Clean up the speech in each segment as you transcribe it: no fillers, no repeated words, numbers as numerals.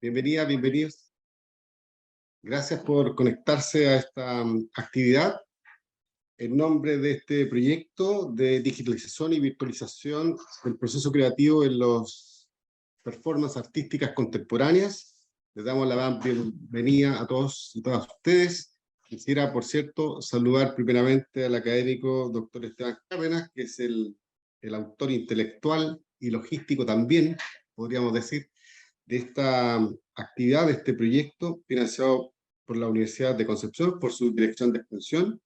Bienvenida, bienvenidos. Gracias por conectarse a esta actividad. En nombre de este proyecto de digitalización y virtualización del proceso creativo en las performances artísticas contemporáneas, les damos la bienvenida a todos y todas ustedes. Quisiera, por cierto, saludar primeramente al académico doctor Esteban Cárdenas, que es el autor intelectual y logístico también, podríamos decir, de esta actividad, de este proyecto, financiado por la Universidad de Concepción, por su dirección de extensión.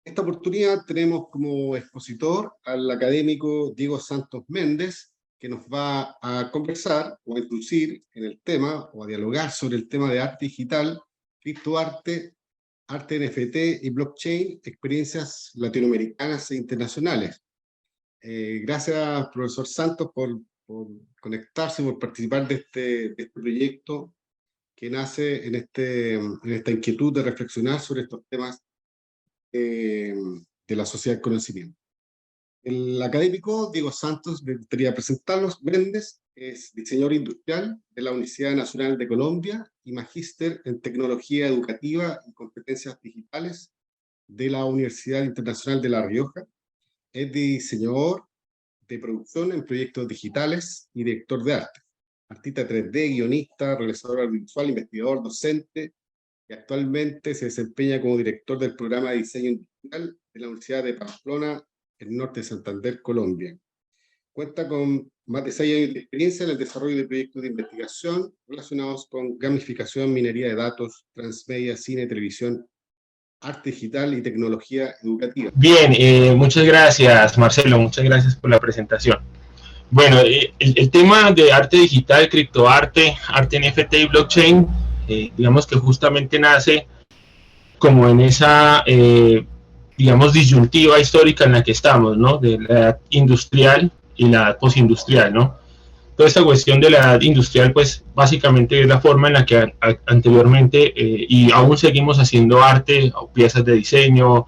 En esta oportunidad tenemos como expositor al académico Diego Santos Méndez, que nos va a conversar o a introducir en el tema, o a dialogar sobre el tema de arte digital, criptoarte, arte NFT y blockchain, experiencias latinoamericanas e internacionales. Gracias, profesor Santos, por conectarse, por participar de este proyecto que nace en esta inquietud de reflexionar sobre estos temas de la sociedad del conocimiento. El académico Diego Santos, me gustaría presentarlos. Méndez es diseñador industrial de la Universidad Nacional de Colombia y magíster en tecnología educativa y competencias digitales de la Universidad Internacional de La Rioja. Es diseñador de producción en proyectos digitales y director de arte. Artista 3D, guionista, realizador audiovisual, investigador, docente, y actualmente se desempeña como director del programa de diseño industrial de la Universidad de Pamplona, en el norte de Santander, Colombia. Cuenta con más de 6 años de experiencia en el desarrollo de proyectos de investigación relacionados con gamificación, minería de datos, transmedia, cine, televisión, arte digital y tecnología educativa. Bien, muchas gracias, Marcelo, muchas gracias por la presentación. Bueno, el tema de arte digital, criptoarte, arte NFT y blockchain, digamos que justamente nace como en esa, digamos, disyuntiva histórica en la que estamos, ¿no? De la edad industrial y la edad postindustrial, ¿no? Toda esta cuestión de la edad industrial, pues, básicamente es la forma en la que anteriormente, y aún seguimos haciendo arte, o piezas de diseño,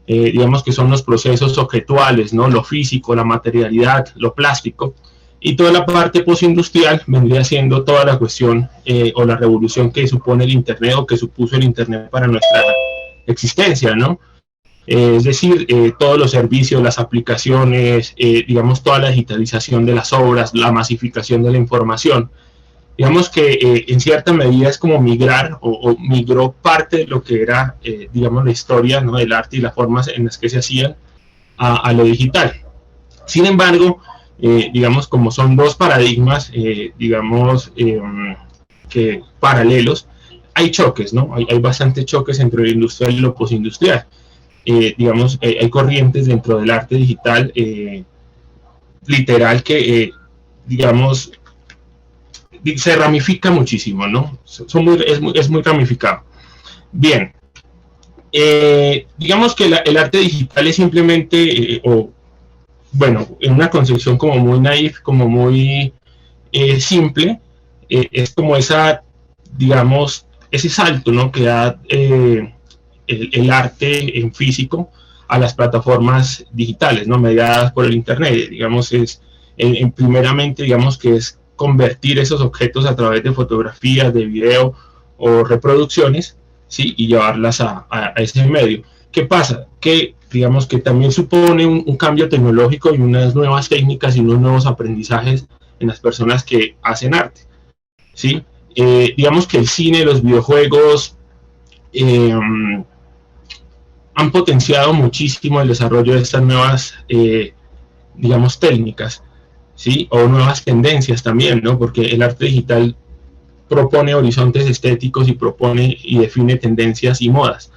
digamos que son los procesos objetuales, ¿no? Lo físico, la materialidad, lo plástico, y toda la parte postindustrial vendría siendo toda la cuestión o la revolución que supone el Internet o que supuso el Internet para nuestra existencia, ¿no? Es decir, todos los servicios, las aplicaciones, digamos, toda la digitalización de las obras, la masificación de la información. Digamos que en cierta medida es como migrar o migró parte de lo que era, digamos, la historia, ¿no? Del arte y las formas en las que se hacían a lo digital. Sin embargo, digamos, como son dos paradigmas, digamos, que paralelos, hay choques, ¿no? Hay bastantes choques entre lo industrial y lo postindustrial. Digamos, hay corrientes dentro del arte digital literal que, digamos, se ramifica muchísimo, ¿no? Es muy ramificado. Bien, digamos que el arte digital es simplemente, bueno, en una concepción como muy naif, como muy simple, es como esa, digamos, ese salto, ¿no? Que da el arte en físico a las plataformas digitales, ¿no? Mediadas por el Internet, digamos, primeramente, digamos que es convertir esos objetos a través de fotografías, de video o reproducciones, ¿sí? Y llevarlas a ese medio. ¿Qué pasa? Que digamos que también supone un cambio tecnológico y unas nuevas técnicas y unos nuevos aprendizajes en las personas que hacen arte, ¿sí? Digamos que el cine, los videojuegos han potenciado muchísimo el desarrollo de estas nuevas, digamos, técnicas, ¿sí? O nuevas tendencias también, ¿no? Porque el arte digital propone horizontes estéticos y propone y define tendencias y modas.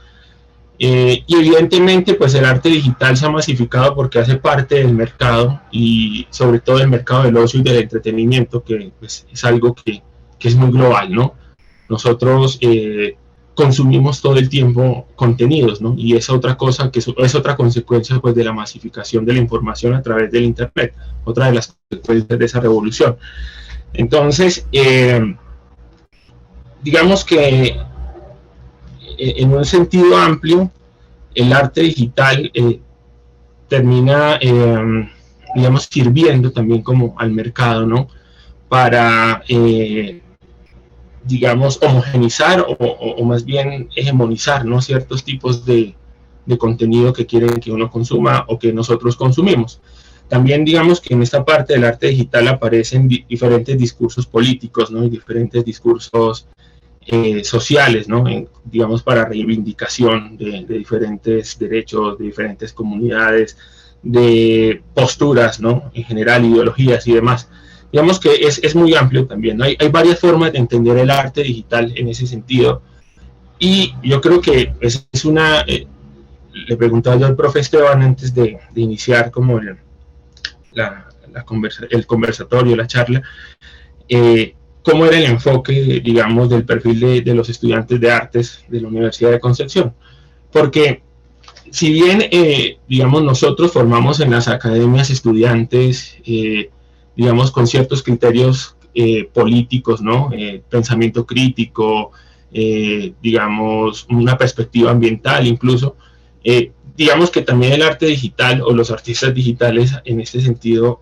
Y evidentemente, pues el arte digital se ha masificado porque hace parte del mercado y sobre todo del mercado del ocio y del entretenimiento, que pues, es algo que es muy global, ¿no? Nosotros consumimos todo el tiempo contenidos, ¿no? Y es otra cosa, que es otra consecuencia pues de la masificación de la información a través del Internet, otra de las consecuencias de esa revolución. Entonces, digamos que en un sentido amplio, el arte digital termina, digamos, sirviendo también como al mercado, ¿no? Para digamos, homogenizar o más bien hegemonizar, ¿no?, ciertos tipos de contenido que quieren que uno consuma o que nosotros consumimos. También digamos que en esta parte del arte digital aparecen diferentes discursos políticos, ¿no?, y diferentes discursos sociales, ¿no?, digamos, para reivindicación de diferentes derechos, de diferentes comunidades, de posturas, ¿no?, en general, ideologías y demás. Digamos que es muy amplio también, ¿no? Hay varias formas de entender el arte digital en ese sentido, y yo creo que es una... le preguntaba yo al profe Esteban antes de iniciar como el conversatorio, la charla, cómo era el enfoque, digamos, del perfil de los estudiantes de artes de la Universidad de Concepción. Porque si bien, digamos, nosotros formamos en las academias estudiantes, digamos, con ciertos criterios políticos, ¿no?, pensamiento crítico, digamos, una perspectiva ambiental incluso, digamos que también el arte digital o los artistas digitales en este sentido,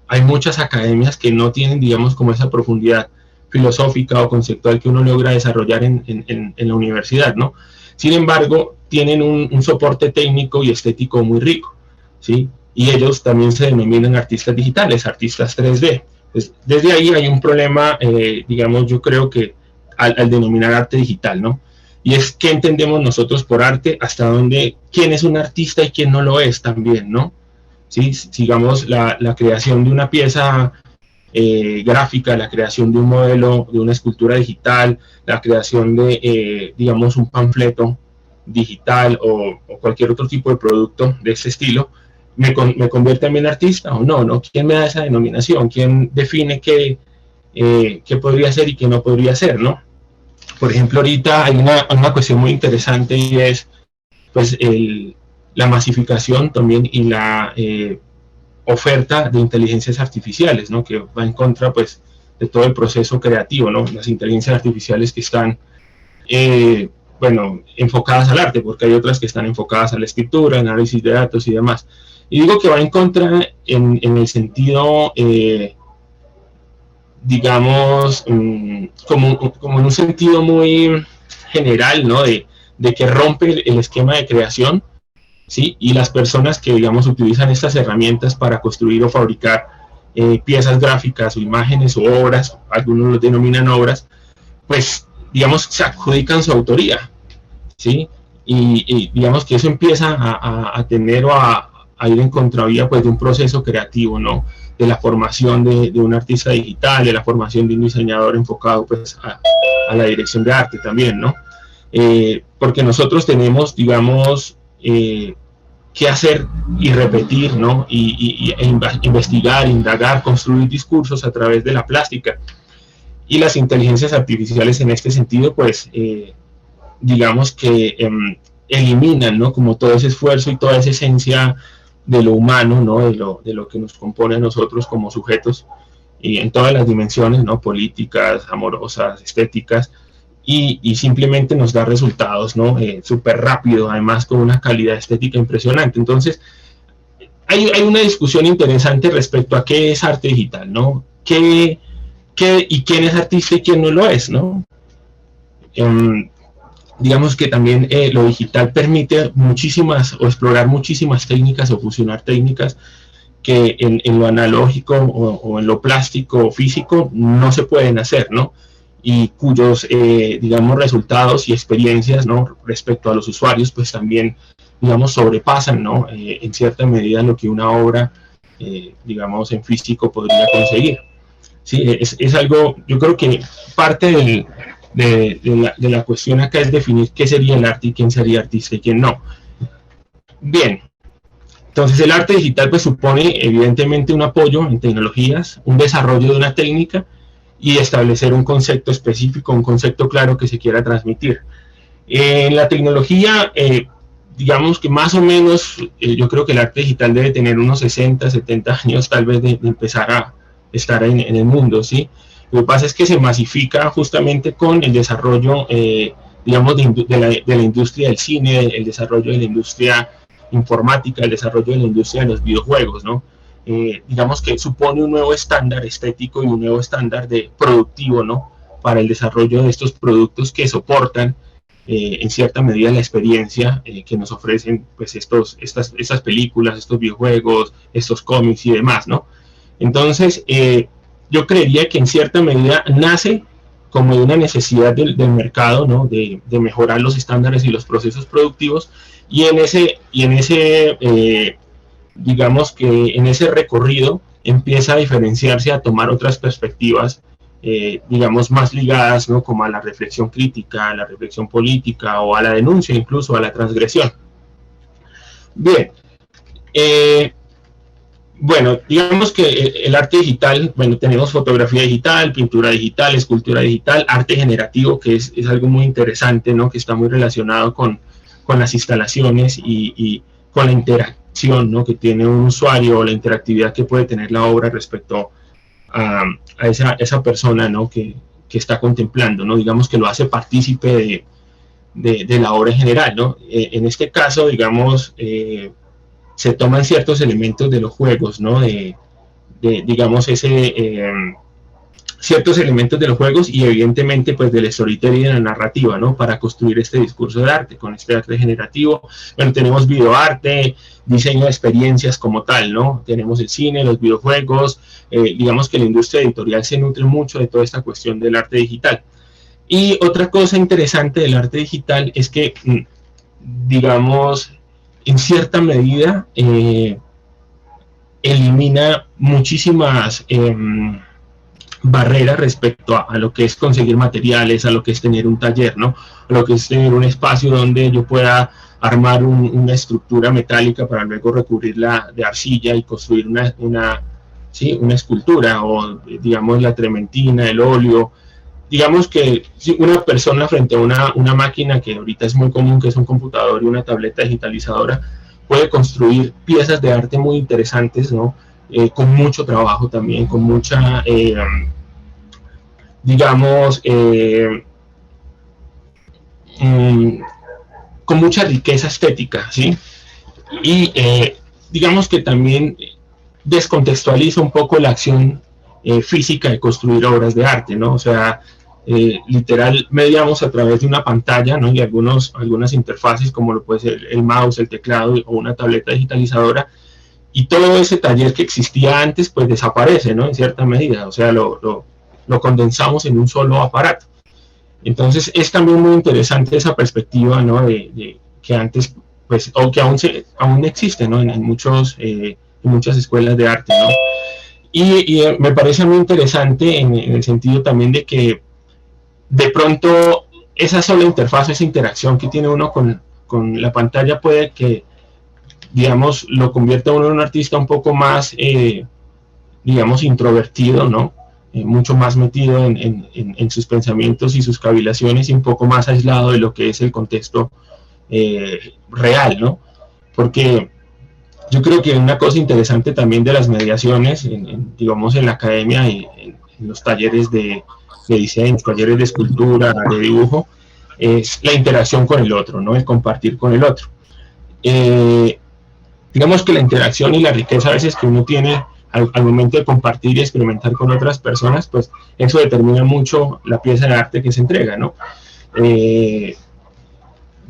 hay muchas academias que no tienen, digamos, como esa profundidad filosófica o conceptual que uno logra desarrollar en la universidad, ¿no? Sin embargo, tienen un soporte técnico y estético muy rico, ¿sí? Y ellos también se denominan artistas digitales, artistas 3D. Pues desde ahí hay un problema, digamos, yo creo que al denominar arte digital, ¿no? Y es qué entendemos nosotros por arte, hasta dónde, quién es un artista y quién no lo es también, ¿no? ¿Sí? Sigamos la creación de una pieza gráfica, la creación de un modelo, de una escultura digital, la creación de, digamos, un panfleto digital o cualquier otro tipo de producto de este estilo, ¿me convierte en artista o no? ¿No? ¿Quién me da esa denominación? ¿Quién define qué podría ser y qué no podría ser, ¿no? Por ejemplo, ahorita hay una cuestión muy interesante y es pues la masificación también y la oferta de inteligencias artificiales, ¿no?, que va en contra pues de todo el proceso creativo, ¿no? Las inteligencias artificiales que están bueno, enfocadas al arte, porque hay otras que están enfocadas a la escritura, análisis de datos y demás. Y digo que va en contra en el sentido digamos, como en un sentido muy general, ¿no?, de que rompe el esquema de creación, ¿sí? Y las personas que, digamos, utilizan estas herramientas para construir o fabricar piezas gráficas o imágenes o obras, algunos los denominan obras, pues, digamos, se adjudican su autoría, ¿sí? Y digamos que eso empieza a tener o a ir en contravía pues de un proceso creativo, ¿no?, de la formación de un artista digital, de la formación de un diseñador enfocado pues a la dirección de arte también, ¿no? Porque nosotros tenemos, digamos, que hacer y repetir, ¿no?, y investigar, indagar, construir discursos a través de la plástica. Y las inteligencias artificiales en este sentido, pues, digamos que eliminan, ¿no?, como todo ese esfuerzo y toda esa esencia de lo humano, ¿no?, de lo que nos compone a nosotros como sujetos, y en todas las dimensiones, ¿no?, políticas, amorosas, estéticas, y simplemente nos da resultados, ¿no?, súper rápido, además con una calidad estética impresionante. Entonces, hay una discusión interesante respecto a qué es arte digital, ¿no? ¿Qué y quién es artista y quién no lo es, ¿no? Digamos que también lo digital permite muchísimas, o explorar muchísimas técnicas, o fusionar técnicas que en lo analógico o en lo plástico o físico no se pueden hacer, ¿no? Y cuyos, digamos, resultados y experiencias, ¿no?, respecto a los usuarios, pues también, digamos, sobrepasan, ¿no?, en cierta medida lo que una obra, digamos, en físico podría conseguir. Sí, es algo, yo creo que parte de la cuestión acá es definir qué sería el arte y quién sería artista y quién no. Bien, entonces el arte digital pues supone evidentemente un apoyo en tecnologías, un desarrollo de una técnica y establecer un concepto específico, un concepto claro que se quiera transmitir. En la tecnología, digamos que más o menos, yo creo que el arte digital debe tener unos 60, 70 años tal vez de empezar a estar en el mundo, ¿sí? Lo que pasa es que se masifica justamente con el desarrollo, digamos, de la industria del cine, el desarrollo de la industria informática, el desarrollo de la industria de los videojuegos, ¿no? Digamos que supone un nuevo estándar estético y un nuevo estándar de productivo, ¿no?, para el desarrollo de estos productos que soportan en cierta medida la experiencia que nos ofrecen pues estas películas, estos videojuegos, estos cómics y demás, ¿no? Entonces, yo creería que en cierta medida nace como de una necesidad del mercado, ¿no? De mejorar los estándares y los procesos productivos, y en ese digamos que en ese recorrido empieza a diferenciarse, a tomar otras perspectivas, digamos, más ligadas, ¿no? Como a la reflexión crítica, a la reflexión política o a la denuncia, incluso a la transgresión. Bien, bueno, digamos que el arte digital, bueno, tenemos fotografía digital, pintura digital, escultura digital, arte generativo, que es algo muy interesante, ¿no? Que está muy relacionado con las instalaciones y con la interacción, ¿no? Que tiene un usuario, o la interactividad que puede tener la obra respecto a esa persona, ¿no? que está contemplando, ¿no? Digamos que lo hace partícipe de la obra en general, ¿no? En este caso, digamos, se toman ciertos elementos de los juegos, ¿no? Digamos, ciertos elementos de los juegos y evidentemente pues del storytelling y de la narrativa, ¿no? Para construir este discurso de arte, con este arte generativo. Bueno, tenemos videoarte, diseño de experiencias como tal, ¿no? Tenemos el cine, los videojuegos, digamos que la industria editorial se nutre mucho de toda esta cuestión del arte digital. Y otra cosa interesante del arte digital es que, digamos, en cierta medida elimina muchísimas barreras respecto a lo que es conseguir materiales, a lo que es tener un taller, ¿no? A lo que es tener un espacio donde yo pueda armar una estructura metálica para luego recubrirla de arcilla y construir una escultura, o digamos la trementina, el óleo. Digamos que si una persona frente a una máquina, que ahorita es muy común, que es un computador y una tableta digitalizadora, puede construir piezas de arte muy interesantes, ¿no? Con mucho trabajo también, con mucha, digamos, con mucha riqueza estética, ¿sí? Y digamos que también descontextualiza un poco la acción física de construir obras de arte, ¿no? O sea, literal mediamos a través de una pantalla, ¿no? Y algunas interfaces, como lo puede ser el mouse, el teclado o una tableta digitalizadora, y todo ese taller que existía antes pues desaparece, ¿no? En cierta medida, o sea, lo condensamos en un solo aparato. Entonces es también muy interesante esa perspectiva, ¿no? De que antes, pues, o que aún existe, ¿no? En muchas escuelas de arte, ¿no? Y me parece muy interesante en el sentido también de que de pronto esa sola interfaz, esa interacción que tiene uno con la pantalla puede que, digamos, lo convierta a uno en un artista un poco más, digamos, introvertido, ¿no? Mucho más metido en sus pensamientos y sus cavilaciones, y un poco más aislado de lo que es el contexto real, ¿no? Porque yo creo que una cosa interesante también de las mediaciones, digamos, en la academia y en los talleres de diseño, talleres de escultura, de dibujo, es la interacción con el otro, ¿no? El compartir con el otro. Digamos que la interacción y la riqueza a veces que uno tiene al momento de compartir y experimentar con otras personas, pues eso determina mucho la pieza de arte que se entrega, ¿no?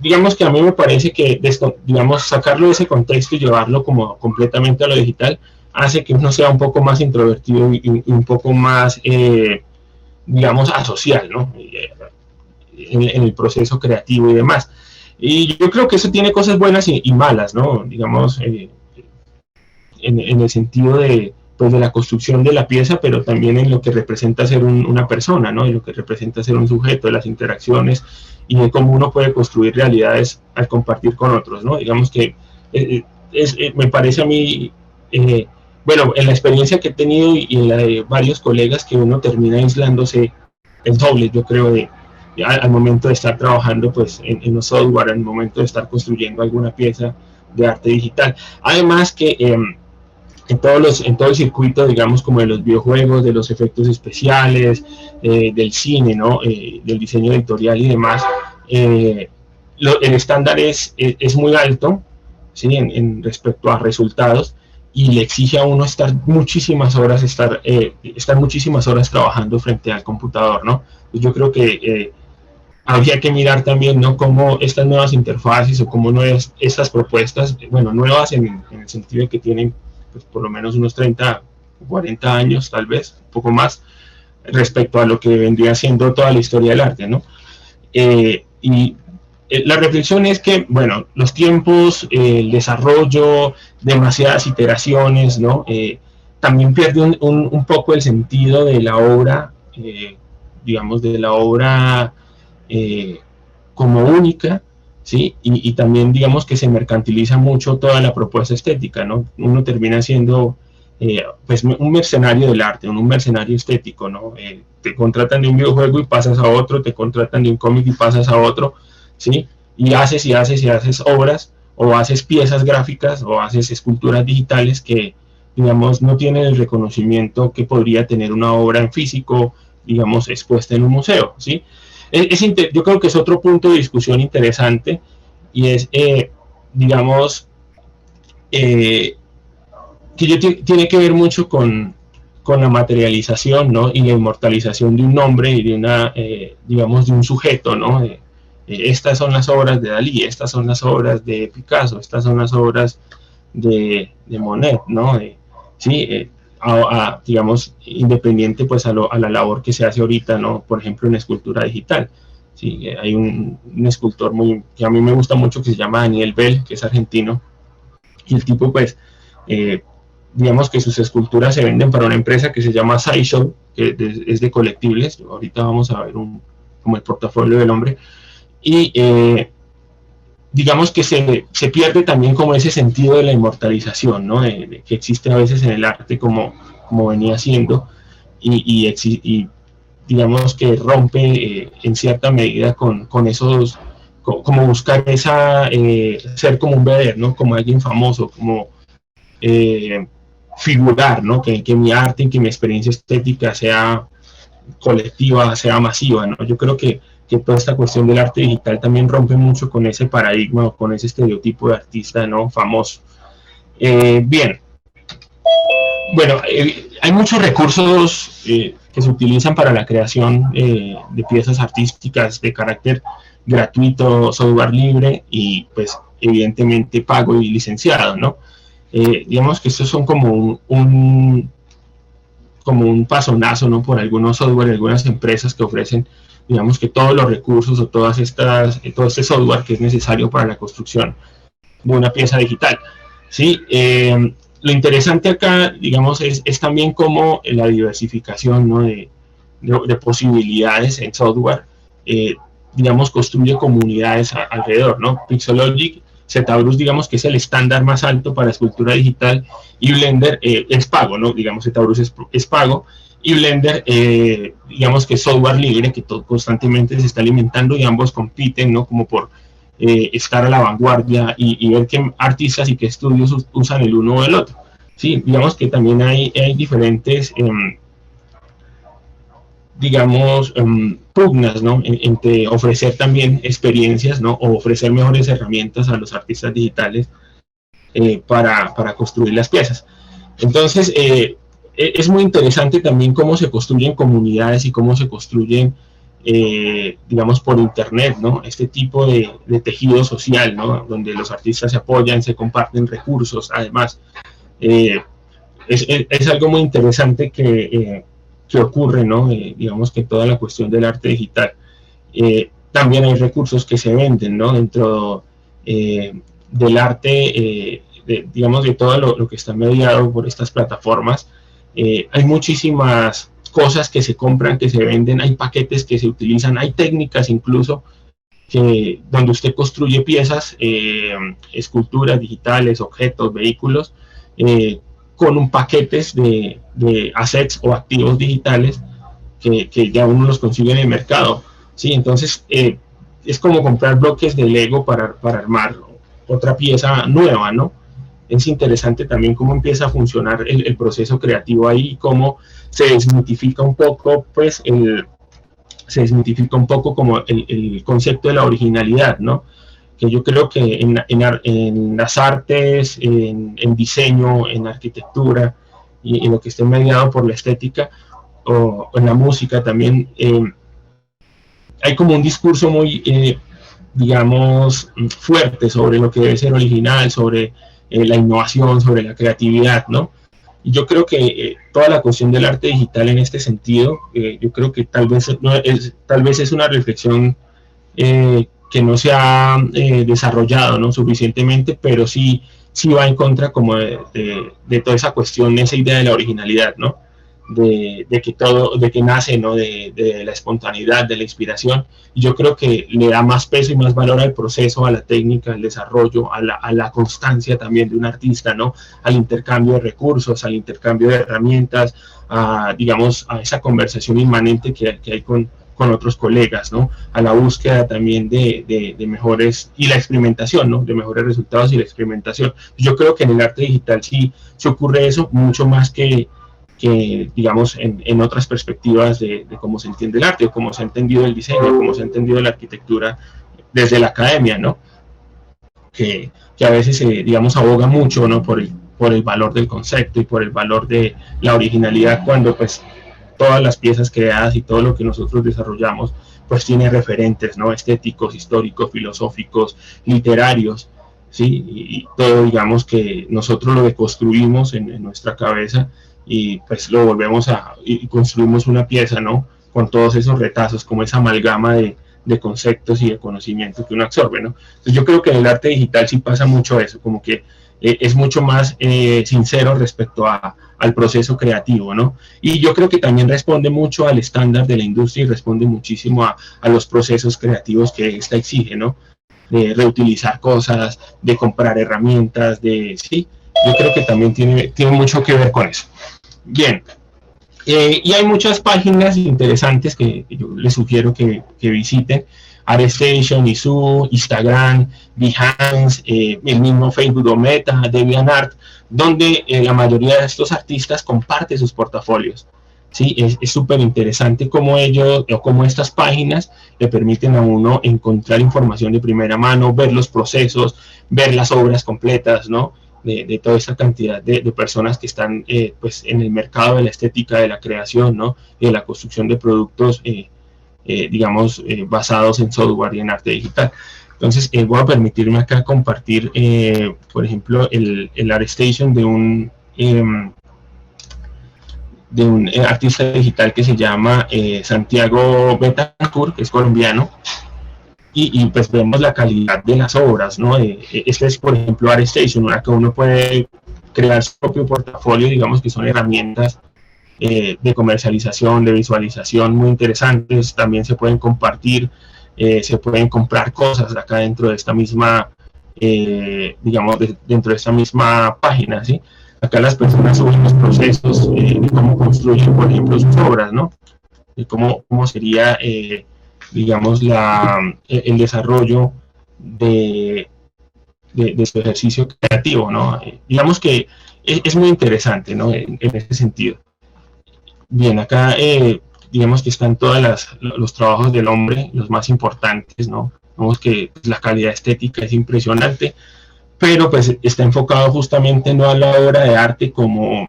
Digamos que a mí me parece que, digamos, sacarlo de ese contexto y llevarlo como completamente a lo digital hace que uno sea un poco más introvertido y un poco más, digamos, asocial, ¿no? En el proceso creativo y demás. Y yo creo que eso tiene cosas buenas y malas, ¿no? Digamos, en el sentido pues, de la construcción de la pieza, pero también en lo que representa ser una persona, ¿no? En lo que representa ser un sujeto, de las interacciones y de cómo uno puede construir realidades al compartir con otros, ¿no? Digamos que me parece a mí, bueno, en la experiencia que he tenido y en la de varios colegas, que uno termina aislándose el doble, yo creo, al momento de estar trabajando pues en los software, al momento de estar construyendo alguna pieza de arte digital. Además que en todo el circuito, digamos, como de los videojuegos, de los efectos especiales, del cine, ¿no? Del diseño editorial y demás, el estándar es muy alto, ¿sí? En respecto a resultados, y le exige a uno estar muchísimas horas, estar muchísimas horas trabajando frente al computador, ¿no? Pues yo creo que habría que mirar también, ¿no?, cómo estas nuevas interfaces o cómo estas propuestas, bueno, nuevas en el sentido de que tienen pues, por lo menos unos 30, 40 años, tal vez, un poco más, respecto a lo que vendría siendo toda la historia del arte, ¿no? La reflexión es que, bueno, los tiempos, el desarrollo, demasiadas iteraciones, ¿no? También pierde un poco el sentido de la obra, digamos, de la obra como única, ¿sí? Y también, digamos, que se mercantiliza mucho toda la propuesta estética, ¿no? Uno termina siendo, pues, un mercenario del arte, un mercenario estético, ¿no? Te contratan de un videojuego y pasas a otro, te contratan de un cómic y pasas a otro, ¿sí? Y haces obras, o haces piezas gráficas, o haces esculturas digitales que, digamos, no tienen el reconocimiento que podría tener una obra en físico, digamos, expuesta en un museo, ¿sí? Yo creo que es otro punto de discusión interesante, y es, digamos, que tiene que ver mucho con la materialización, ¿no?, y la inmortalización de un nombre y de una, digamos, de un sujeto, ¿no? Estas son las obras de Dalí, estas son las obras de Picasso, estas son las obras de Monet, ¿no? Sí, digamos, independiente pues a la labor que se hace ahorita, ¿no? Por ejemplo, en escultura digital. Sí, hay un escultor que a mí me gusta mucho, que se llama Daniel Bell, que es argentino, y el tipo pues, digamos que sus esculturas se venden para una empresa que se llama Sideshow, que es de colectibles. Ahorita vamos a ver como el portafolio del hombre, y digamos que se pierde también como ese sentido de la inmortalización, ¿no? De que existe a veces en el arte, como venía siendo, y digamos que rompe en cierta medida con esos, como buscar ser como un Vedder, ¿no? Como alguien famoso, como figurar, ¿no? Que mi arte y que mi experiencia estética sea colectiva, sea masiva, ¿no? Yo creo que toda esta cuestión del arte digital también rompe mucho con ese paradigma, con ese estereotipo de artista, ¿no?, famoso. Bien, bueno, hay muchos recursos que se utilizan para la creación de piezas artísticas de carácter gratuito, software libre y pues evidentemente pago y licenciado, ¿no? Digamos que estos son como un pasonazo, ¿no?, por algunos software, algunas empresas que ofrecen, digamos, que todos los recursos o todo este software que es necesario para la construcción de una pieza digital, ¿sí? Lo interesante acá, digamos, es también como la diversificación, ¿no?, de posibilidades en software, digamos, construye comunidades alrededor, ¿no? Pixologic, ZBrush, digamos que es el estándar más alto para escultura digital, y Blender es pago, ¿no? Digamos, ZBrush es pago, y Blender, digamos que es software libre, que constantemente se está alimentando, y ambos compiten, ¿no?, como por estar a la vanguardia y ver qué artistas y qué estudios usan el uno o el otro. Sí, digamos que también hay diferentes, digamos, pugnas, ¿no?, entre ofrecer también experiencias, ¿no?, o ofrecer mejores herramientas a los artistas digitales para construir las piezas. Entonces, es muy interesante también cómo se construyen comunidades y cómo se construyen, digamos, por internet, ¿no?, este tipo de tejido social, ¿no?, donde los artistas se apoyan, se comparten recursos. Además, es algo muy interesante que ocurre, ¿no? Digamos que toda la cuestión del arte digital. También hay recursos que se venden, ¿no?, dentro del arte, digamos, de todo lo que está mediado por estas plataformas. Hay muchísimas cosas que se compran, que se venden, hay paquetes que se utilizan, hay técnicas incluso donde usted construye piezas, esculturas digitales, objetos, vehículos, con un paquetes de assets o activos digitales que ya uno los consigue en el mercado, ¿sí? Entonces, es como comprar bloques de Lego para armar otra pieza nueva, ¿no? Es interesante también cómo empieza a funcionar el proceso creativo ahí, cómo se desmitifica un poco, pues, como el concepto de la originalidad, ¿no? que yo creo que en las artes, en diseño, en arquitectura y en lo que esté mediado por la estética o en la música también, hay como un discurso muy, digamos, fuerte sobre lo que debe ser original, sobre la innovación, sobre la creatividad, ¿no? Y yo creo que toda la cuestión del arte digital en este sentido, yo creo que tal vez es una reflexión que no se ha desarrollado, ¿no?, suficientemente, pero sí va en contra como de toda esa cuestión, esa idea de la originalidad, ¿no? De que nace, ¿no?, de la espontaneidad, de la inspiración. Y yo creo que le da más peso y más valor al proceso, a la técnica, al desarrollo, a la constancia también de un artista, ¿no?, al intercambio de recursos, al intercambio de herramientas, digamos, a esa conversación inmanente que hay con otros colegas, ¿no?, a la búsqueda también de mejores, y la experimentación, ¿no?, de mejores resultados y la experimentación. Yo creo que en el arte digital sí se ocurre eso mucho más que digamos, en otras perspectivas de cómo se entiende el arte, o cómo se ha entendido el diseño, cómo se ha entendido la arquitectura desde la academia, ¿no? Que a veces, digamos, aboga mucho, ¿no?, por el valor del concepto y por el valor de la originalidad, cuando pues todas las piezas creadas y todo lo que nosotros desarrollamos pues tiene referentes, ¿no?, estéticos, históricos, filosóficos, literarios, ¿sí? Y todo, digamos, que nosotros lo deconstruimos en nuestra cabeza y pues lo volvemos y construimos una pieza, ¿no?, con todos esos retazos, como esa amalgama de conceptos y de conocimiento que uno absorbe, ¿no? Entonces yo creo que en el arte digital sí pasa mucho eso, como que es mucho más sincero respecto al proceso creativo, ¿no? Y yo creo que también responde mucho al estándar de la industria y responde muchísimo a los procesos creativos que esta exige, ¿no? De reutilizar cosas, de comprar herramientas, sí, yo creo que también tiene mucho que ver con eso. Bien, y hay muchas páginas interesantes que yo les sugiero que visiten: ArtStation, Isu, Instagram, Behance, el mismo Facebook o Meta, DeviantArt, donde la mayoría de estos artistas comparten sus portafolios. Sí, es súper interesante cómo ellos o cómo estas páginas le permiten a uno encontrar información de primera mano, ver los procesos, ver las obras completas, ¿no?, de toda esta cantidad de personas que están pues en el mercado de la estética, de la creación, ¿no?, y de la construcción de productos, digamos, basados en software y en arte digital. Entonces, voy a permitirme acá compartir, por ejemplo, el ArtStation de un artista digital que se llama Santiago Betancourt, que es colombiano, y pues vemos la calidad de las obras, ¿no? Este es, por ejemplo, ArtStation, acá uno puede crear su propio portafolio, digamos que son herramientas de comercialización, de visualización muy interesantes. También se pueden compartir, se pueden comprar cosas acá dentro de esta misma, digamos, dentro de esta misma página, ¿sí? Acá las personas suben los procesos de cómo construyen, por ejemplo, sus obras, ¿no? De cómo sería, digamos, el desarrollo de su ejercicio creativo, ¿no? Digamos que es muy interesante, ¿no?, en ese sentido. Bien, acá digamos que están todos los trabajos del hombre, los más importantes, ¿no? Vemos que la calidad estética es impresionante, pero pues está enfocado justamente no a la obra de arte como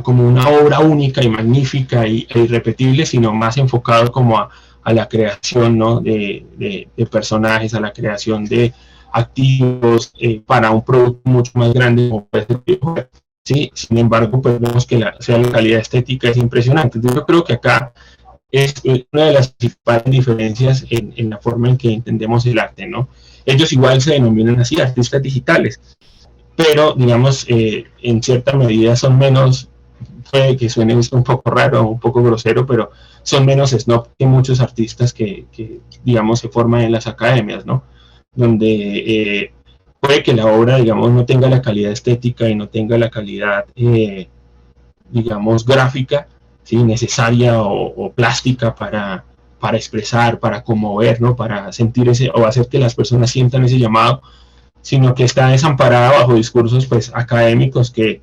una obra única y magnífica e irrepetible, sino más enfocado como a la creación, ¿no?, de personajes, a la creación de activos para un producto mucho más grande como puede ser el videojuego, ¿sí? Sin embargo, pues vemos que la calidad estética es impresionante. Entonces yo creo que acá es una de las principales diferencias en la forma en que entendemos el arte, ¿no? Ellos igual se denominan así, artistas digitales, pero digamos, en cierta medida son menos, puede que suene un poco raro, un poco grosero, pero son menos snob que muchos artistas que digamos, se forman en las academias, ¿no? Donde puede que la obra, digamos, no tenga la calidad estética y no tenga la calidad, digamos, gráfica, ¿sí?, necesaria o plástica para expresar, para conmover, ¿no?, para sentir o hacer que las personas sientan ese llamado, sino que está desamparada bajo discursos pues académicos que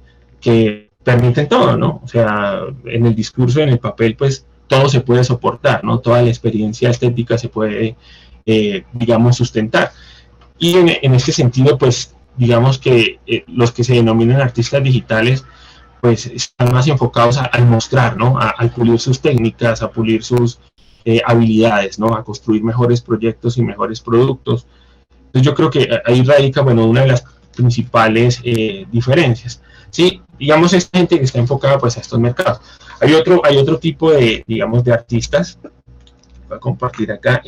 permiten todo, ¿no? O sea, en el discurso, en el papel, pues todo se puede soportar, ¿no? Toda la experiencia estética se puede, digamos, sustentar. Y en este sentido, pues, digamos que los que se denominan artistas digitales, pues, están más enfocados al mostrar, ¿no? A pulir sus técnicas, a pulir sus habilidades, ¿no? A construir mejores proyectos y mejores productos. Entonces yo creo que ahí radica, bueno, una de las principales diferencias. Sí, digamos, esta gente que está enfocada pues a estos mercados. Hay otro tipo de, digamos, de artistas. Voy a compartir acá,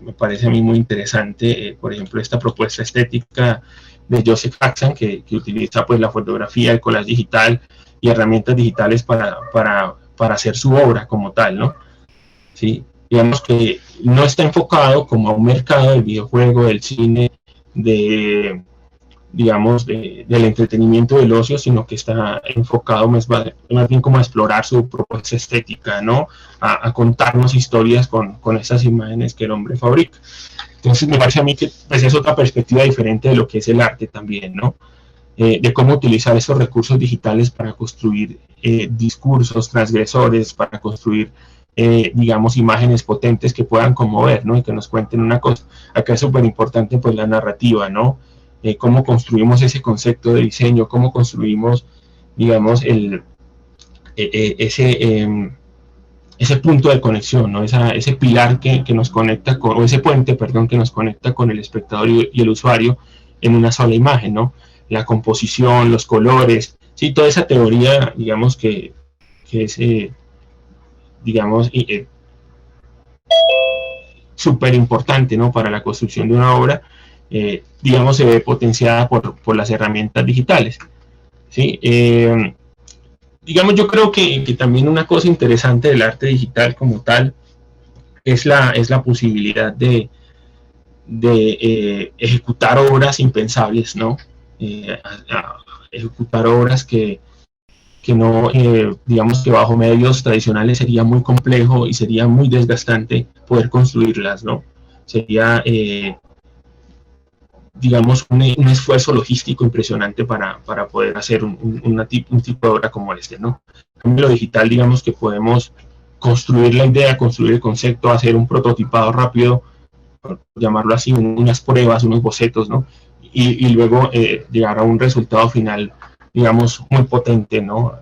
me parece a mí muy interesante, por ejemplo, esta propuesta estética de Joseph Haxan, que utiliza pues la fotografía, el collage digital y herramientas digitales para hacer su obra como tal, ¿no? ¿Sí? Digamos que no está enfocado como a un mercado del videojuego, del cine, digamos, del entretenimiento, del ocio, sino que está enfocado más bien como a explorar su propuesta estética, ¿no? A contarnos historias con esas imágenes que el hombre fabrica. Entonces me parece a mí que pues, es otra perspectiva diferente de lo que es el arte también, ¿no? De cómo utilizar esos recursos digitales para construir discursos transgresores, para construir, digamos, imágenes potentes que puedan conmover, ¿no? Y que nos cuenten una cosa. Acá es súper importante, pues, la narrativa, ¿no? Cómo construimos ese concepto de diseño, cómo construimos, digamos, ese punto de conexión, ¿no? Ese pilar que nos conecta con, o ese puente, perdón, que nos conecta con el espectador y el usuario en una sola imagen, ¿no? La composición, los colores, sí, toda esa teoría, digamos, que es, digamos, súper importante, ¿no? Para la construcción de una obra, digamos, se ve potenciada por las herramientas digitales, ¿sí? Digamos, yo creo que también una cosa interesante del arte digital como tal es la posibilidad de ejecutar obras impensables, ¿no? Ejecutar obras que no, digamos que bajo medios tradicionales sería muy complejo y sería muy desgastante poder construirlas, ¿no? Sería, digamos, un esfuerzo logístico impresionante para poder hacer un tipo de obra como este, ¿no? En lo digital, digamos que podemos construir la idea, construir el concepto, hacer un prototipado rápido, por llamarlo así, unas pruebas, unos bocetos, ¿no? Y luego llegar a un resultado final, digamos, muy potente, ¿no?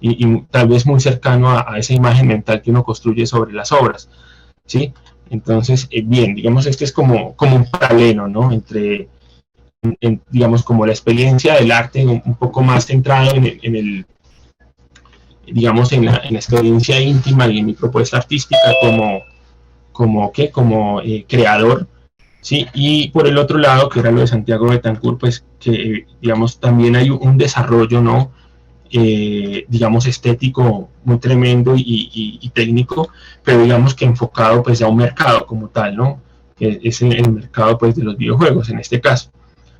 Y tal vez muy cercano a esa imagen mental que uno construye sobre las obras, ¿sí? Entonces, bien, digamos, este es como un paralelo, ¿no? Entre, digamos, como la experiencia del arte un poco más centrado digamos, en la experiencia íntima y en mi propuesta artística como creador, ¿sí? Y por el otro lado, que era lo de Santiago Betancourt, pues que, digamos, también hay un desarrollo, ¿no? Digamos, estético muy tremendo y técnico, pero digamos que enfocado pues a un mercado como tal, ¿no? Que es el mercado pues de los videojuegos en este caso,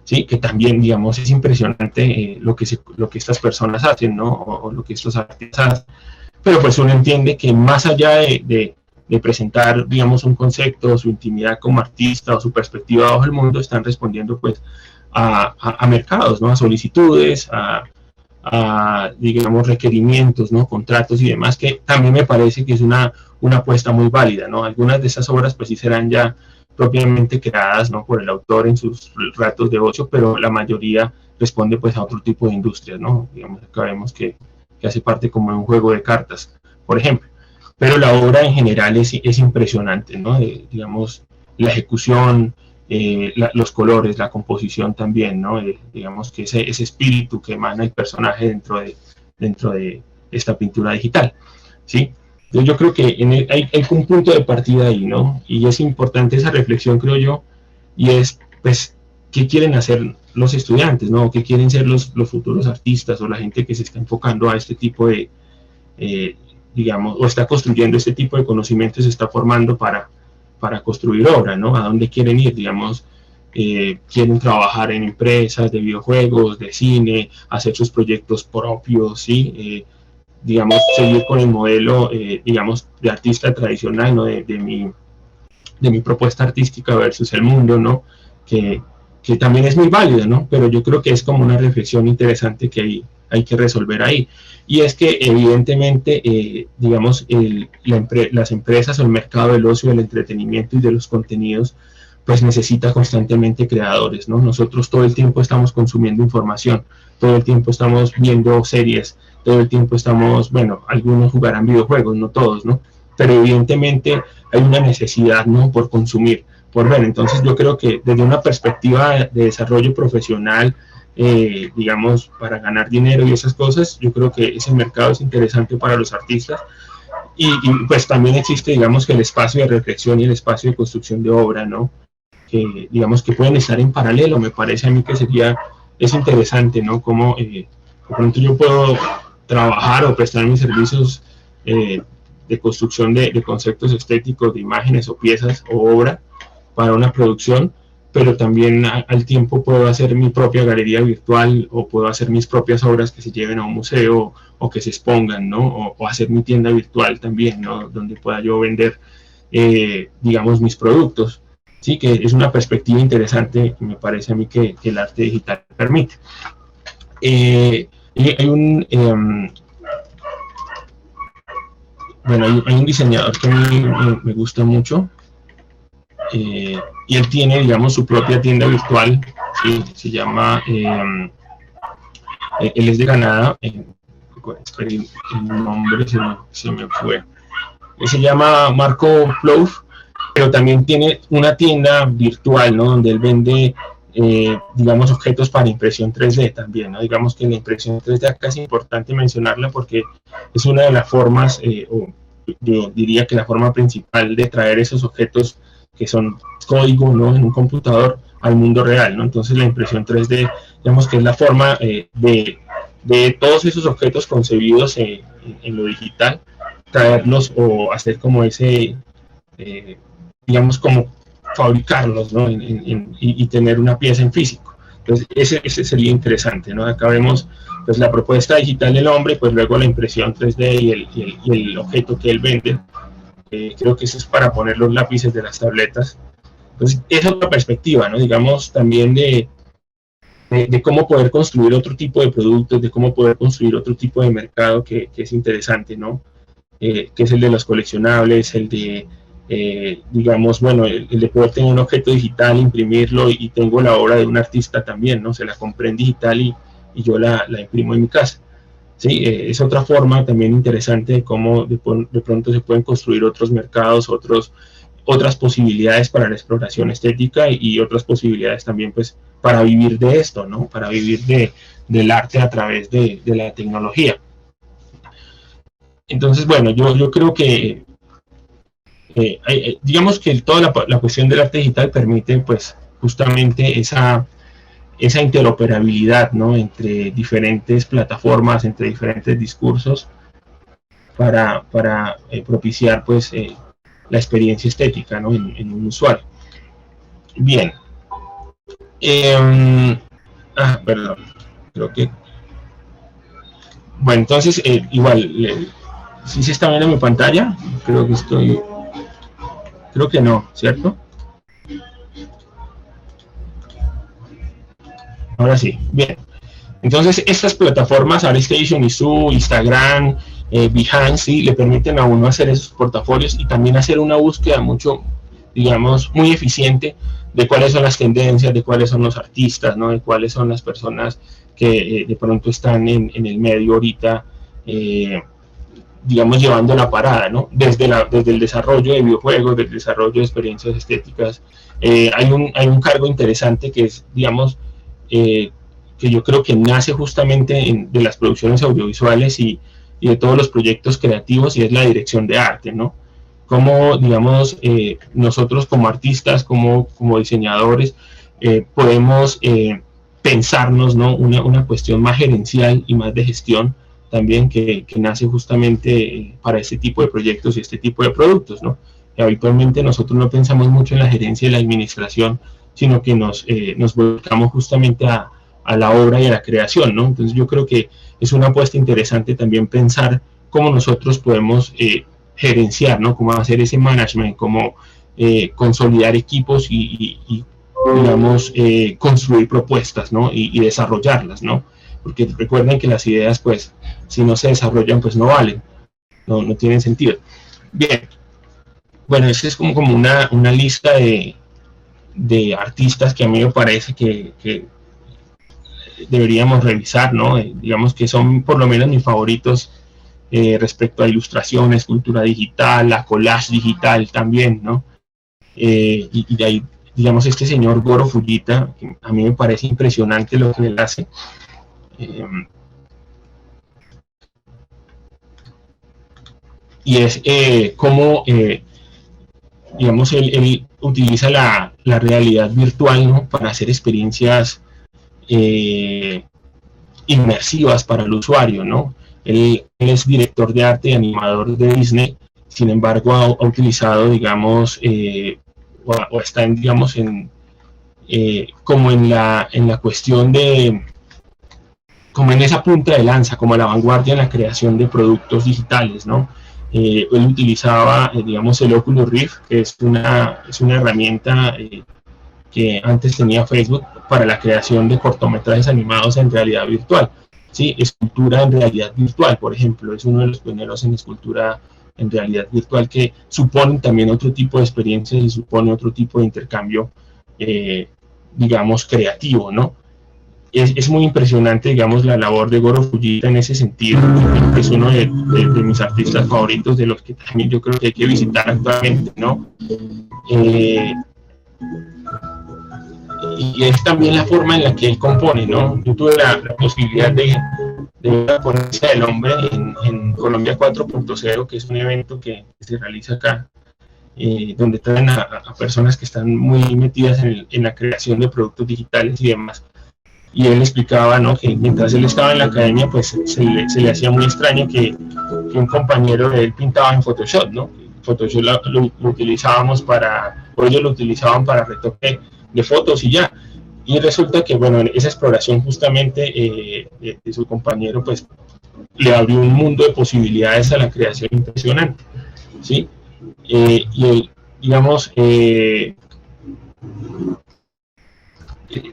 ¿sí? Que también, digamos, es impresionante lo que estas personas hacen, ¿no? O lo que estos artistas hacen, pero pues uno entiende que más allá de presentar, digamos, un concepto, su intimidad como artista o su perspectiva bajo el mundo, están respondiendo pues a mercados, ¿no? A solicitudes, digamos, requerimientos, ¿no? Contratos y demás, que también me parece que es una apuesta muy válida, ¿no? Algunas de esas obras pues sí serán ya propiamente creadas, ¿no? Por el autor en sus ratos de ocio, pero la mayoría responde pues a otro tipo de industrias, ¿no? Digamos, acá vemos que hace parte como de un juego de cartas, por ejemplo. Pero la obra en general es impresionante, ¿no? Digamos, la ejecución, los colores, la composición también, ¿no? Digamos que ese espíritu que emana el personaje dentro de esta pintura digital, ¿sí? Entonces yo creo que hay un punto de partida ahí, ¿no? Y es importante esa reflexión, creo yo, y es, pues, ¿qué quieren hacer los estudiantes, ¿no? ¿Qué quieren ser los futuros artistas o la gente que se está enfocando a este tipo de, digamos, o está construyendo este tipo de conocimientos, se está formando para construir obra, ¿no? ¿A dónde quieren ir? Digamos, quieren trabajar en empresas de videojuegos, de cine, hacer sus proyectos propios, ¿sí? Digamos, seguir con el modelo, digamos, de artista tradicional, ¿no? De mi propuesta artística versus el mundo, ¿no? Que que también es muy válido, ¿no? Pero yo creo que es como una reflexión interesante que hay que resolver ahí. Y es que evidentemente, digamos, las empresas o el mercado del ocio, del entretenimiento y de los contenidos, pues necesita constantemente creadores, ¿no? Nosotros todo el tiempo estamos consumiendo información, todo el tiempo estamos viendo series, todo el tiempo estamos, bueno, algunos jugarán videojuegos, no todos, ¿no? Pero evidentemente hay una necesidad, ¿no? Por consumir, por ver. Entonces yo creo que desde una perspectiva de desarrollo profesional, digamos, para ganar dinero y esas cosas, yo creo que ese mercado es interesante para los artistas. Y pues también existe, digamos, que el espacio de reflexión y el espacio de construcción de obra, ¿no? Que digamos que pueden estar en paralelo. Me parece a mí que es interesante, ¿no? Como de pronto yo puedo trabajar o prestar mis servicios de construcción de conceptos estéticos, de imágenes o piezas o obra para una producción, pero también al tiempo puedo hacer mi propia galería virtual o puedo hacer mis propias obras que se lleven a un museo o que se expongan, ¿no? O hacer mi tienda virtual también, ¿no? Donde pueda yo vender, digamos, mis productos. Sí, que es una perspectiva interesante que me parece a mí que el arte digital permite. Hay un diseñador que a mí me gusta mucho, y él tiene, digamos, su propia tienda virtual, ¿sí? Se llama, él es de Granada, el nombre se me fue, se llama Marco Plouf, pero también tiene una tienda virtual, ¿no? Donde él vende, digamos, objetos para impresión 3D también, ¿no? Digamos que la impresión 3D acá es importante mencionarla porque es una de las formas, o yo diría que la forma principal de traer esos objetos que son código, ¿no? En un computador al mundo real, ¿no? Entonces la impresión 3D, digamos que es la forma de todos esos objetos concebidos en lo digital, traerlos o hacer como ese, digamos, como fabricarlos, ¿no? Y tener una pieza en físico. Entonces ese sería interesante, ¿no? Acá vemos pues la propuesta digital del hombre, pues luego la impresión 3D y el objeto que él vende. Creo que eso es para poner los lápices de las tabletas. Entonces es otra perspectiva, ¿no? Digamos también de cómo poder construir otro tipo de productos, de cómo poder construir otro tipo de mercado que es interesante, ¿no? Que es el de los coleccionables, el de, digamos, bueno, el de poder tener un objeto digital, imprimirlo y tengo la obra de un artista también, ¿no? Se la compré en digital y yo la imprimo en mi casa. Sí, es otra forma también interesante de cómo de pronto se pueden construir otros mercados, otras posibilidades para la exploración estética y otras posibilidades también pues para vivir de esto, ¿no? Para vivir del arte a través de la tecnología. Entonces, bueno, yo creo que digamos que toda la cuestión del arte digital permite pues justamente esa interoperabilidad, ¿no? Entre diferentes plataformas, entre diferentes discursos para propiciar pues la experiencia estética, ¿no? en un usuario. Bien. Perdón, creo que... Bueno, entonces, igual, ¿sí se está viendo mi pantalla? Creo que no, ¿cierto? Ahora sí, bien. Entonces, estas plataformas, ArtStation, Izu, Instagram, Behance, ¿sí? Le permiten a uno hacer esos portafolios y también hacer una búsqueda mucho, digamos, muy eficiente de cuáles son las tendencias, de cuáles son los artistas, ¿no? De cuáles son las personas que de pronto están en el medio ahorita, digamos, llevando la parada, ¿no? Desde el desarrollo de videojuegos, del desarrollo de experiencias estéticas. Hay un cargo interesante que es, digamos, que yo creo que nace justamente de las producciones audiovisuales y de todos los proyectos creativos, y es la dirección de arte, ¿no? Cómo, digamos, nosotros como artistas, como diseñadores, podemos pensarnos, ¿no? Una cuestión más gerencial y más de gestión también que nace justamente para este tipo de proyectos y este tipo de productos, ¿no? Y habitualmente nosotros no pensamos mucho en la gerencia y la administración, sino que nos volcamos justamente a la obra y a la creación, ¿no? Entonces yo creo que es una apuesta interesante también pensar cómo nosotros podemos gerenciar, ¿no? Cómo hacer ese management, cómo consolidar equipos y digamos, construir propuestas, ¿no? Y desarrollarlas, ¿no? Porque recuerden que las ideas, pues, si no se desarrollan, pues no valen, no tienen sentido. Bien, bueno, esa es como una lista de artistas que a mí me parece que deberíamos revisar, ¿no? Digamos que son por lo menos mis favoritos respecto a ilustración, escultura digital, la collage digital también, ¿no? Y de ahí, digamos, este señor Goro Fujita, que a mí me parece impresionante lo que él hace. Y es cómo, digamos, él utiliza la realidad virtual, ¿no? Para hacer experiencias inmersivas para el usuario, ¿no? Él es director de arte y animador de Disney, sin embargo ha utilizado, digamos, o está, digamos, como en la cuestión de, como en esa punta de lanza, como a la vanguardia en la creación de productos digitales, ¿no? Él utilizaba, digamos, el Oculus Rift, que es una herramienta que antes tenía Facebook para la creación de cortometrajes animados en realidad virtual. ¿Sí? Escultura en realidad virtual, por ejemplo, es uno de los pioneros en escultura en realidad virtual, que suponen también otro tipo de experiencias y supone otro tipo de intercambio, digamos, creativo, ¿no? Es muy impresionante, digamos, la labor de Goro Fujita en ese sentido. Es uno de mis artistas favoritos, de los que también yo creo que hay que visitar actualmente, ¿no? Y es también la forma en la que él compone, ¿no? Yo tuve la posibilidad de ver la ponencia del hombre en Colombia 4.0, que es un evento que se realiza acá, donde traen a personas que están muy metidas en la creación de productos digitales y demás. Y él explicaba, ¿no? Que mientras él estaba en la academia, pues se le hacía muy extraño que un compañero de él pintaba en Photoshop, ¿no? Photoshop lo utilizábamos para, o ellos lo utilizaban para retoque de fotos y ya. Y resulta que, bueno, esa exploración justamente de su compañero, pues le abrió un mundo de posibilidades a la creación impresionante, ¿sí? Y digamos,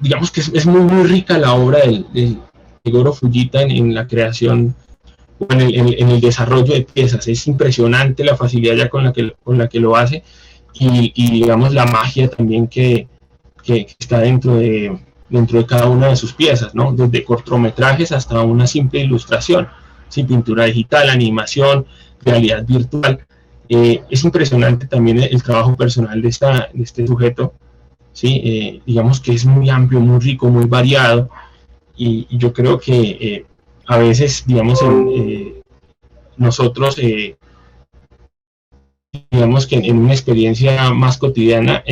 digamos que es muy rica la obra de Goro Fujita en la creación, en el desarrollo de piezas. Es impresionante la facilidad ya con la que lo hace y digamos la magia también que está dentro de cada una de sus piezas, ¿no? Desde cortometrajes hasta una simple ilustración, ¿sí? Pintura digital, animación, realidad virtual. Es impresionante también el trabajo personal de este sujeto, ¿sí? Digamos que es muy amplio, muy rico, muy variado, y yo creo que a veces, digamos, nosotros, digamos que en una experiencia más cotidiana,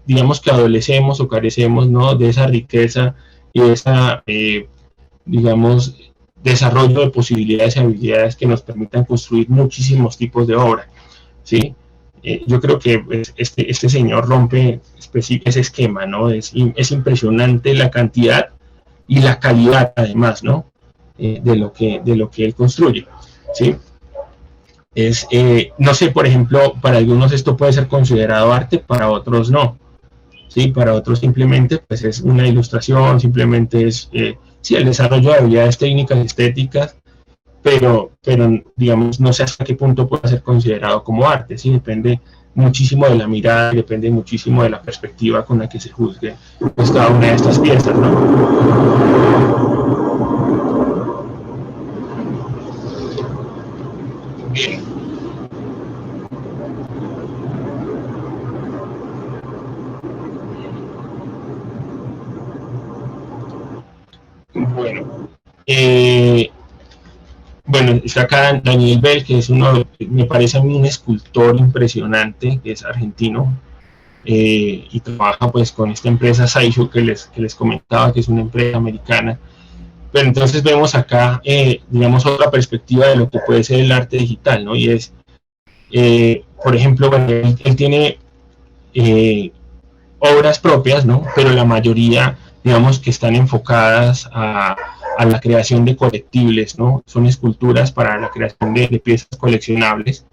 digamos que adolecemos o carecemos, ¿no? De esa riqueza y de esa, digamos, desarrollo de posibilidades y habilidades que nos permitan construir muchísimos tipos de obra, ¿sí? Yo creo que este señor rompe ese esquema, ¿no? Es impresionante la cantidad y la calidad, además, ¿no? De lo que él construye, ¿sí? No sé, por ejemplo, para algunos esto puede ser considerado arte, para otros no, ¿sí? Para otros simplemente pues es una ilustración, simplemente es, sí, el desarrollo de habilidades técnicas y estéticas, pero digamos, no sé hasta qué punto puede ser considerado como arte, ¿sí? Depende muchísimo de la mirada, depende muchísimo de la perspectiva con la que se juzgue pues, cada una de estas piezas, ¿no? Bien. Bueno, bueno, está acá Daniel Bell, que es me parece a mí un escultor impresionante, que es argentino, y trabaja pues con esta empresa Saisho que les comentaba, que es una empresa americana. Pero entonces vemos acá, digamos, otra perspectiva de lo que puede ser el arte digital, ¿no? Y es, por ejemplo, bueno, él tiene obras propias, ¿no? Pero la mayoría, digamos, que están enfocadas a la creación de colectibles, ¿no? Son esculturas para la creación de piezas coleccionables,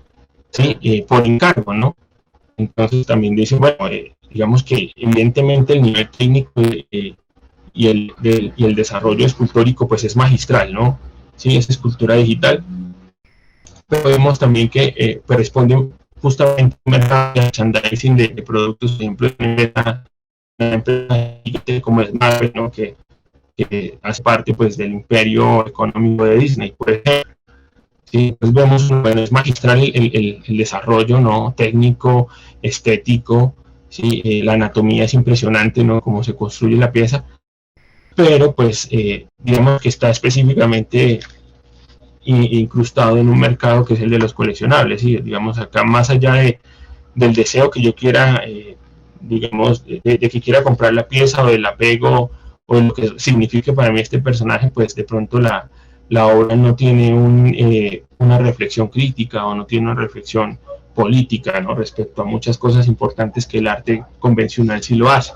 ¿sí? Por encargo, ¿no? Entonces también dicen, bueno, digamos que evidentemente el nivel técnico y el desarrollo escultórico pues es magistral, ¿no? Sí, es escultura digital. Pero vemos también que pues responde justamente a un mercado de merchandising de productos, por ejemplo, una empresa como es Marvel, ¿no? que hace parte pues del imperio económico de Disney, por ejemplo. Sí, pues vemos, bueno, es magistral el desarrollo, ¿no? Técnico, estético, ¿sí? La anatomía es impresionante, ¿no? Cómo se construye la pieza, pero pues digamos que está específicamente incrustado en un mercado que es el de los coleccionables, y digamos acá más allá del deseo que yo quiera, digamos, de que quiera comprar la pieza o del apego o de lo que signifique para mí este personaje, pues de pronto la obra no tiene una reflexión crítica o no tiene una reflexión política, ¿no? Respecto a muchas cosas importantes que el arte convencional sí lo hace.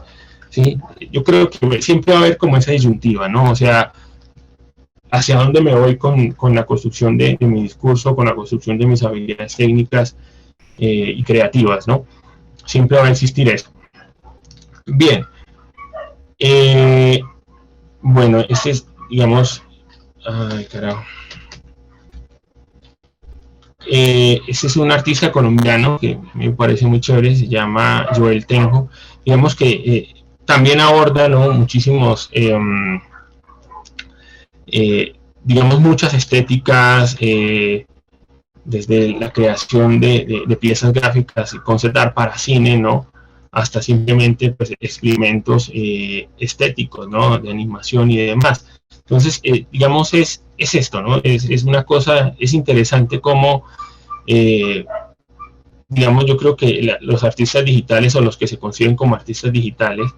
¿Sí? Yo creo que siempre va a haber como esa disyuntiva, ¿no? O sea, hacia dónde me voy con la construcción de mi discurso, con la construcción de mis habilidades técnicas y creativas, ¿no? Siempre va a existir eso. Bien. Bueno, este es, digamos, ay, carajo. Este es un artista colombiano que me parece muy chévere, se llama Joel Tenjo. Digamos que también aborda, ¿no? Muchísimos digamos, muchas estéticas, desde la creación de piezas gráficas y concept art para cine, ¿no? Hasta simplemente pues, experimentos estéticos, ¿no? De animación y demás. Entonces, digamos, es esto, ¿no? Es una cosa, es interesante cómo, digamos, yo creo que los artistas digitales o los que se conciben como artistas digitales,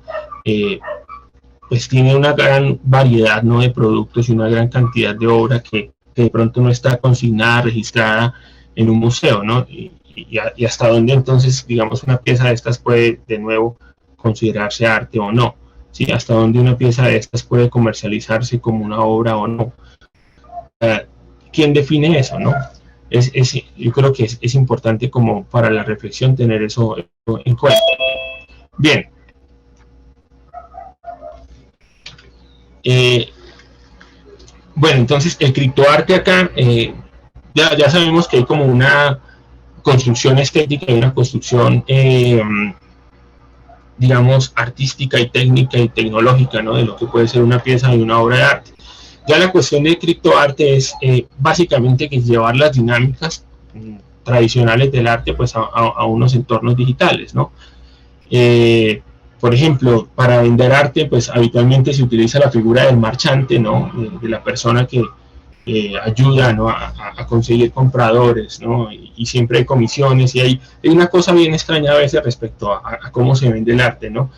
pues tiene una gran variedad, ¿no? De productos y una gran cantidad de obra que de pronto no está consignada, registrada en un museo, ¿no? Y hasta dónde entonces, digamos, una pieza de estas puede de nuevo considerarse arte o no, ¿sí? Hasta dónde una pieza de estas puede comercializarse como una obra o no. ¿Quién define eso, no? Yo creo que es importante como para la reflexión tener eso en cuenta. Bien. Bueno, entonces el criptoarte acá, ya sabemos que hay como una construcción estética y una construcción, digamos, artística y técnica y tecnológica, ¿no? De lo que puede ser una pieza de una obra de arte. Ya la cuestión de criptoarte es básicamente que llevar las dinámicas tradicionales del arte pues a unos entornos digitales, ¿no? Por ejemplo, para vender arte, pues habitualmente se utiliza la figura del marchante, ¿no? De la persona que ayuda, ¿no? a conseguir compradores, ¿no? Y siempre hay comisiones y hay una cosa bien extraña a veces respecto a cómo se vende el arte, ¿no?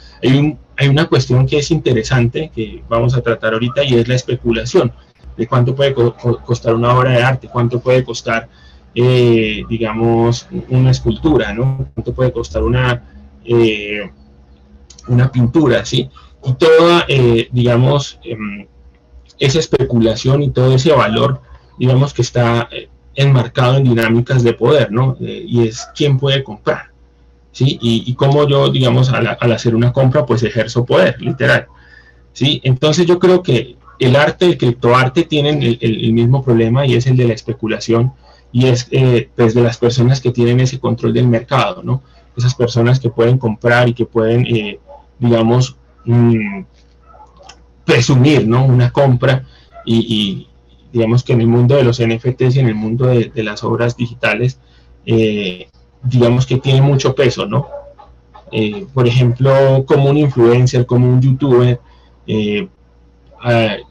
Hay una cuestión que es interesante que vamos a tratar ahorita y es la especulación de cuánto puede costar una obra de arte, cuánto puede costar, digamos, una escultura, ¿no? Cuánto puede costar una pintura, ¿sí? Y toda, digamos, esa especulación y todo ese valor, digamos, que está enmarcado en dinámicas de poder, ¿no? Y es quién puede comprar, ¿sí? Y cómo yo, digamos, al hacer una compra, pues ejerzo poder, literal, ¿sí? Entonces yo creo que el arte, el criptoarte tienen el mismo problema y es el de la especulación y es pues de las personas que tienen ese control del mercado, ¿no? Esas personas que pueden comprar y que pueden digamos, presumir, ¿no? Una compra y digamos que en el mundo de los NFTs y en el mundo de las obras digitales, digamos que tiene mucho peso, ¿no? Por ejemplo, como un influencer, como un youtuber,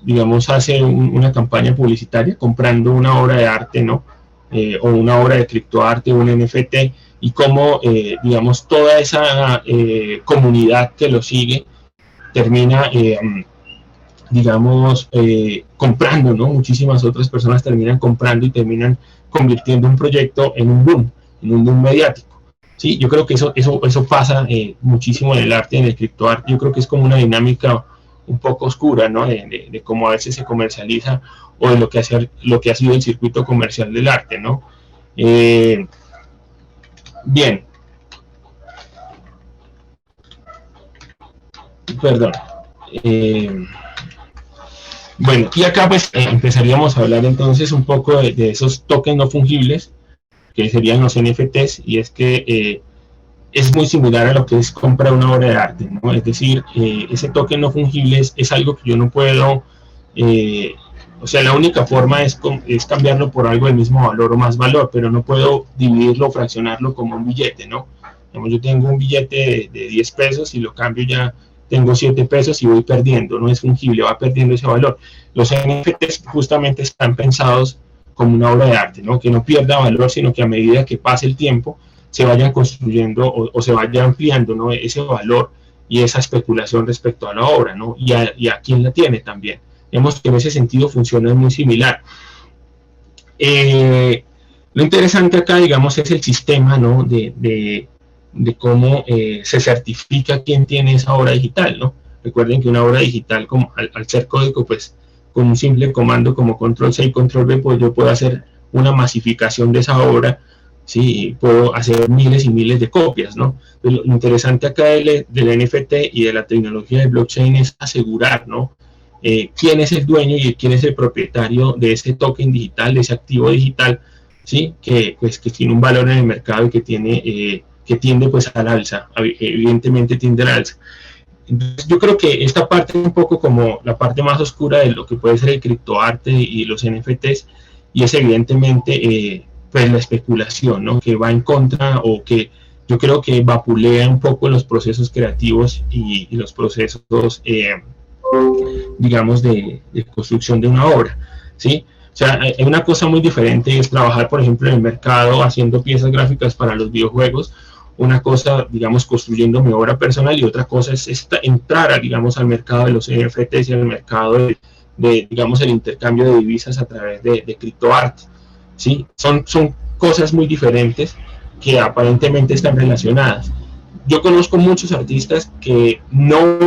digamos, hace una campaña publicitaria comprando una obra de arte, ¿no? O una obra de criptoarte, un NFT, y cómo, digamos, toda esa comunidad que lo sigue termina, digamos, comprando, ¿no? Muchísimas otras personas terminan comprando y terminan convirtiendo un proyecto en un boom mediático. Sí, yo creo que eso pasa muchísimo en el arte, en el criptoarte. Yo creo que es como una dinámica un poco oscura, ¿no? De cómo a veces se comercializa o de lo que ha sido el circuito comercial del arte, ¿no? Bien. perdón. Bueno, y acá pues empezaríamos a hablar entonces un poco de esos tokens no fungibles, que serían los NFTs, y es que es muy similar a lo que es comprar una obra de arte, ¿no? Es decir, ese token no fungible es algo que yo no puedo, o sea, la única forma es cambiarlo por algo del mismo valor o más valor, pero no puedo dividirlo o fraccionarlo como un billete, ¿no? Digamos, yo tengo un billete de 10 pesos y lo cambio, ya tengo 7 pesos y voy perdiendo, no es fungible, va perdiendo ese valor. Los NFTs justamente están pensados como una obra de arte, ¿no? Que no pierda valor, sino que a medida que pase el tiempo se vayan construyendo o se vaya ampliando, ¿no? Ese valor y esa especulación respecto a la obra, ¿no? Y a quién la tiene también. Vemos que en ese sentido funciona muy similar. Lo interesante acá, digamos, es el sistema, ¿no? de cómo se certifica quién tiene esa obra digital, ¿no? Recuerden que una obra digital, como al ser código, pues con un simple comando como control-C y control-V, pues yo puedo hacer una masificación de esa obra, ¿sí? Puedo hacer miles y miles de copias, ¿no? Pues lo interesante acá del NFT y de la tecnología de blockchain es asegurar, ¿no? Quién es el dueño y quién es el propietario de ese token digital, de ese activo digital, ¿sí? Que tiene un valor en el mercado y que tiende pues al alza, evidentemente tiende al alza. Entonces, yo creo que esta parte es un poco como la parte más oscura de lo que puede ser el criptoarte y los NFTs, y es evidentemente pues la especulación, ¿no? Que va en contra, o que yo creo que vapulea un poco los procesos creativos y los procesos, digamos, de construcción de una obra, ¿sí? O sea, hay una cosa muy diferente, es trabajar, por ejemplo, en el mercado haciendo piezas gráficas para los videojuegos. Una cosa, digamos, construyendo mi obra personal, y otra cosa es entrar, digamos, al mercado de los NFTs y al mercado de digamos, el intercambio de divisas a través de criptoarte, ¿sí? Son cosas muy diferentes que aparentemente están relacionadas. Yo conozco muchos artistas que no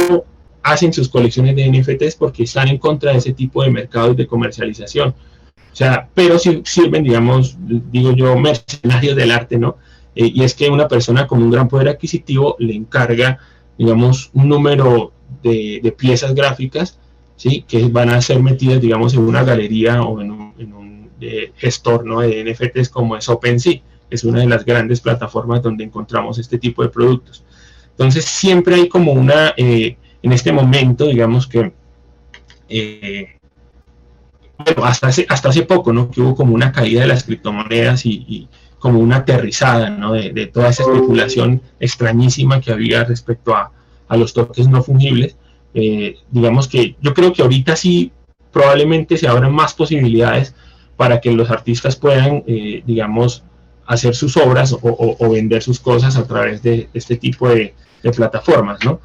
hacen sus colecciones de NFTs porque están en contra de ese tipo de mercados de comercialización. O sea, pero sí sirven, digamos, digo yo, mercenarios del arte, ¿no? Y es que una persona con un gran poder adquisitivo le encarga, digamos, un número de piezas gráficas, ¿sí? Que van a ser metidas, digamos, en una galería o en un gestor, ¿no? De NFTs como es OpenSea. Es una de las grandes plataformas donde encontramos este tipo de productos. Entonces, siempre hay como una, en este momento, digamos que, bueno, hasta hace poco, ¿no? Que hubo como una caída de las criptomonedas y como una aterrizada, ¿no? de toda esa especulación extrañísima que había respecto a los tokens no fungibles. Digamos que yo creo que ahorita sí probablemente se abran más posibilidades para que los artistas puedan, digamos, hacer sus obras o vender sus cosas a través de este tipo de plataformas, ¿no?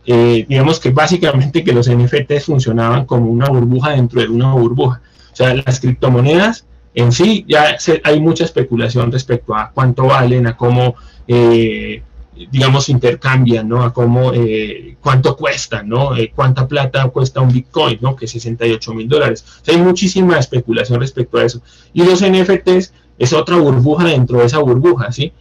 Digamos que básicamente que los NFTs funcionaban como una burbuja dentro de una burbuja. O sea, las criptomonedas en sí ya hay mucha especulación respecto a cuánto valen, a cómo, digamos, intercambian, ¿no? A cómo, cuánto cuestan, ¿no? Cuánta plata cuesta un Bitcoin, ¿no? Que $68,000. O sea, hay muchísima especulación respecto a eso. Y los NFTs es otra burbuja dentro de esa burbuja, ¿sí?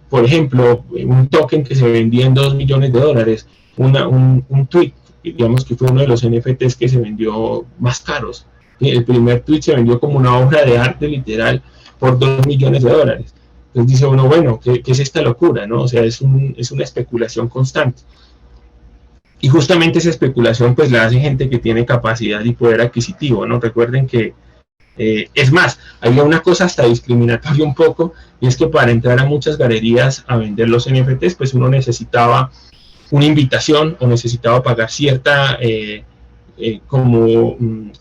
Por ejemplo, un token que se vendía en $2 millones, un tweet, digamos que fue uno de los NFTs que se vendió más caros. El primer tweet se vendió como una obra de arte literal por $2 millones. Entonces dice uno, bueno, ¿qué es esta locura, no? O sea, es una especulación constante. Y justamente esa especulación pues la hace gente que tiene capacidad y poder adquisitivo, ¿no? Recuerden que es más, había una cosa hasta discriminatoria un poco, y es que para entrar a muchas galerías a vender los NFTs, pues uno necesitaba una invitación o necesitaba pagar cierta, como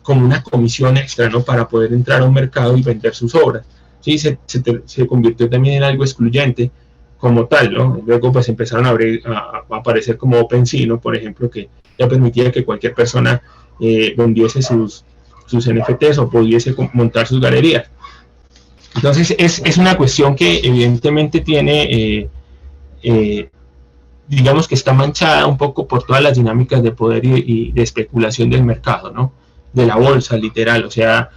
una comisión extra, ¿no? Para poder entrar a un mercado y vender sus obras. Sí, se convirtió también en algo excluyente como tal, ¿no? Luego pues empezaron a aparecer como OpenSea, ¿no? Por ejemplo, que ya permitía que cualquier persona vendiese sus NFTs o pudiese montar sus galerías. Entonces es una cuestión que evidentemente tiene, digamos que está manchada un poco por todas las dinámicas de poder y de especulación del mercado, ¿no? De la bolsa, literal. O sea,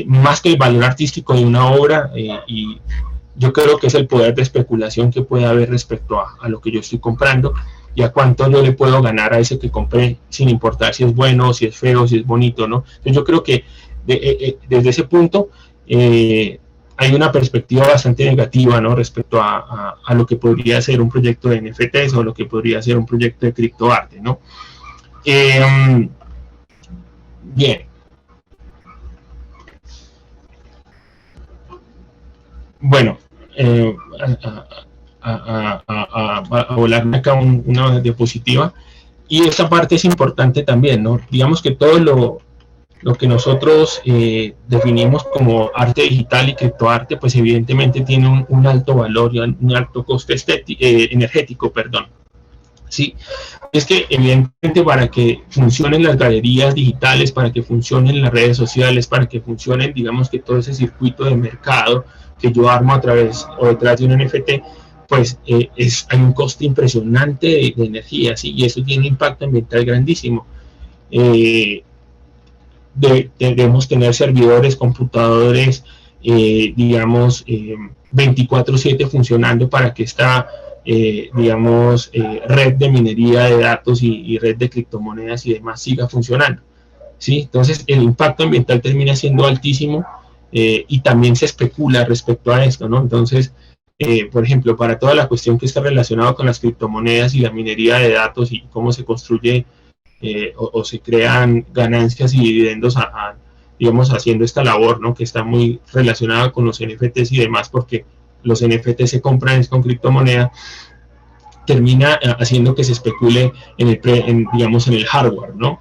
más que el valor artístico de una obra, y yo creo que es el poder de especulación que puede haber respecto a lo que yo estoy comprando, y a cuánto yo le puedo ganar a ese que compré, sin importar si es bueno, si es feo, si es bonito, ¿no? Entonces yo creo que desde ese punto hay una perspectiva bastante negativa, ¿no? Respecto a lo que podría ser un proyecto de NFTs o lo que podría ser un proyecto de criptoarte, ¿no? Bien. Bueno, a volarme acá una diapositiva. Y esta parte es importante también, ¿no? Digamos que todo lo que nosotros definimos como arte digital y criptoarte, pues evidentemente tiene un alto valor y un alto coste energético, perdón. Sí, es que evidentemente para que funcionen las galerías digitales, para que funcionen las redes sociales, para que funcionen, digamos que todo ese circuito de mercado que yo armo a través o detrás de un NFT, pues hay un coste impresionante de energía, ¿sí? Y eso tiene un impacto ambiental grandísimo. Debemos tener servidores, computadores, digamos, 24/7 funcionando para que esta, digamos, red de minería de datos y red de criptomonedas y demás siga funcionando, ¿sí? Entonces, el impacto ambiental termina siendo altísimo y también se especula respecto a esto, ¿no? Entonces, por ejemplo, para toda la cuestión que está relacionada con las criptomonedas y la minería de datos y cómo se construye o se crean ganancias y dividendos digamos, haciendo esta labor, ¿no? Que está muy relacionada con los NFTs y demás, porque los NFTs se compran con criptomoneda, termina haciendo que se especule digamos, en el hardware, ¿no?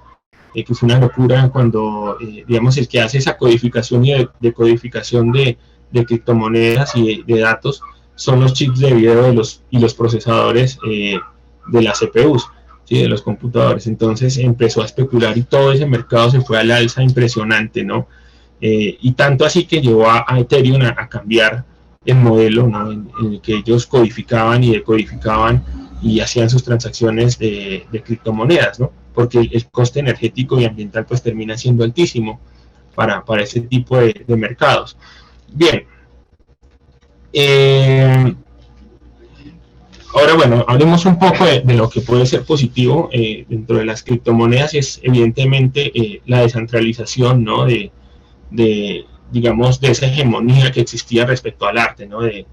Que fue una locura cuando, digamos, el que hace esa codificación y decodificación de criptomonedas y de datos son los chips de video y los procesadores de las CPUs, ¿sí? De los computadores. Entonces empezó a especular y todo ese mercado se fue al alza impresionante, ¿no? Y tanto así que llevó a Ethereum a cambiar el modelo, ¿no? en el que ellos codificaban y decodificaban y hacían sus transacciones de criptomonedas, ¿no? Porque el coste energético y ambiental pues termina siendo altísimo para ese tipo de mercados. Bien. Ahora, bueno, hablemos un poco de lo que puede ser positivo dentro de las criptomonedas, y es evidentemente la descentralización, ¿no? Digamos, de esa hegemonía que existía respecto al arte, ¿no? Que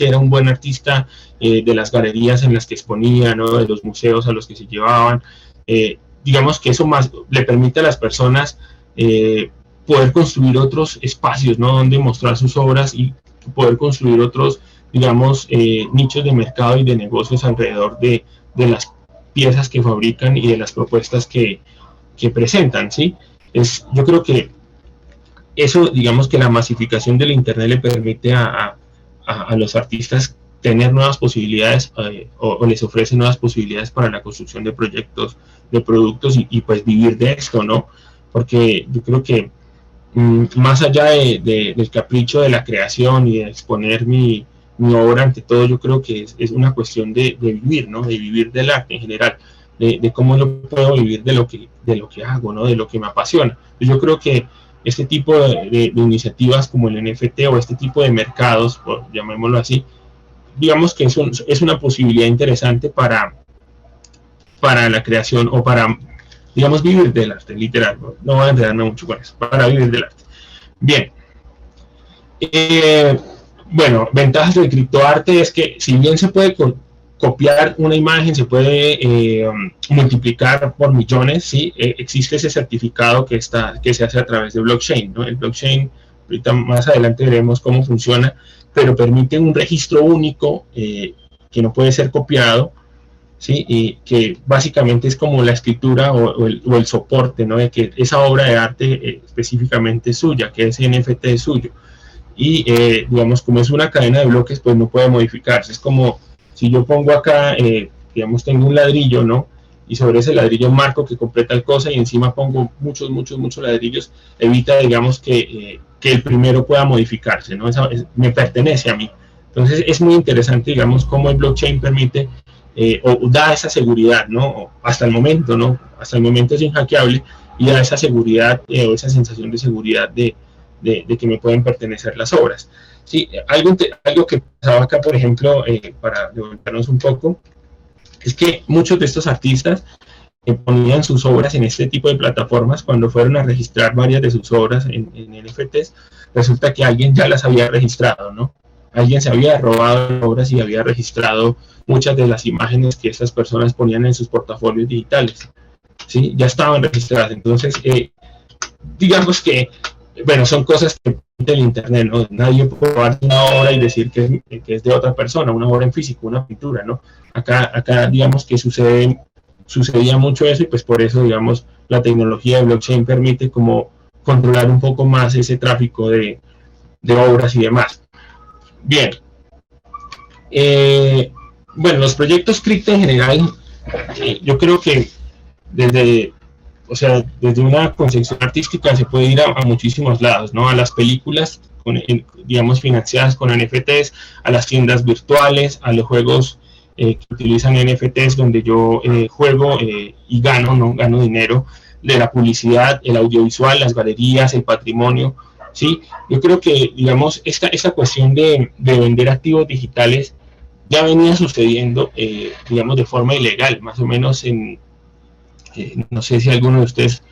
era un buen artista, de las galerías en las que exponía, ¿no? De los museos a los que se llevaban. Digamos que eso más le permite a las personas poder construir otros espacios, ¿no? Donde mostrar sus obras y poder construir otros, digamos, nichos de mercado y de negocios alrededor de las piezas que fabrican y de las propuestas que presentan, ¿sí? Yo creo que eso, digamos que la masificación del Internet le permite a los artistas tener nuevas posibilidades o les ofrece nuevas posibilidades para la construcción de proyectos, de productos y pues vivir de esto, ¿no? Porque yo creo que más allá del capricho de la creación y de exponer mi obra ante todo, yo creo que es una cuestión de vivir, ¿no? De vivir del arte en general, de cómo yo puedo vivir de lo que hago, ¿no? De lo que me apasiona. Yo creo que este tipo de iniciativas como el NFT o este tipo de mercados, llamémoslo así, digamos que es una posibilidad interesante para la creación o para, digamos, vivir del arte, literal. No voy a enredarme mucho con eso, para vivir del arte. Bien. Bueno, ventajas del criptoarte es que si bien se puede copiar una imagen, se puede multiplicar por millones, ¿sí? Existe ese certificado que se hace a través de blockchain, ¿no? El blockchain, ahorita más adelante veremos cómo funciona, pero permite un registro único que no puede ser copiado, ¿sí? Y que básicamente es como la escritura o el soporte, ¿no? De que esa obra de arte específicamente es suya, que ese NFT es suyo. Y digamos, como es una cadena de bloques, pues no puede modificarse. Es como si yo pongo acá, digamos, tengo un ladrillo, ¿no? Y sobre ese ladrillo marco que compré tal cosa y encima pongo muchos ladrillos, evita, digamos, que el primero pueda modificarse, ¿no? Me pertenece a mí. Entonces es muy interesante, digamos, cómo el blockchain permite o da esa seguridad, ¿no? Hasta el momento, ¿no? Hasta el momento es inhackeable y da esa seguridad o esa sensación de seguridad de que me pueden pertenecer las obras. Sí, algo que pasaba acá, por ejemplo, para levantarnos un poco, es que muchos de estos artistas ponían sus obras en este tipo de plataformas. Cuando fueron a registrar varias de sus obras en NFTs, resulta que alguien ya las había registrado, ¿no? Alguien se había robado obras y había registrado muchas de las imágenes que estas personas ponían en sus portafolios digitales, ¿sí? Ya estaban registradas. Entonces, digamos que, bueno, son cosas que del internet, ¿no? Nadie puede probar una obra y decir que es de otra persona, una obra en físico, una pintura, ¿no? Acá digamos que sucedía mucho eso, y pues por eso, digamos, la tecnología de blockchain permite como controlar un poco más ese tráfico de obras y demás. Bien. Bueno, los proyectos cripto en general, yo creo que desde una concepción artística se puede ir a muchísimos lados, ¿no? A las películas, digamos, financiadas con NFTs, a las tiendas virtuales, a los juegos que utilizan NFTs, donde yo juego y gano, ¿no? Gano dinero, de la publicidad, el audiovisual, las galerías, el patrimonio, ¿sí? Yo creo que, digamos, esta cuestión de vender activos digitales ya venía sucediendo, digamos, de forma ilegal, más o menos no sé si alguno de ustedes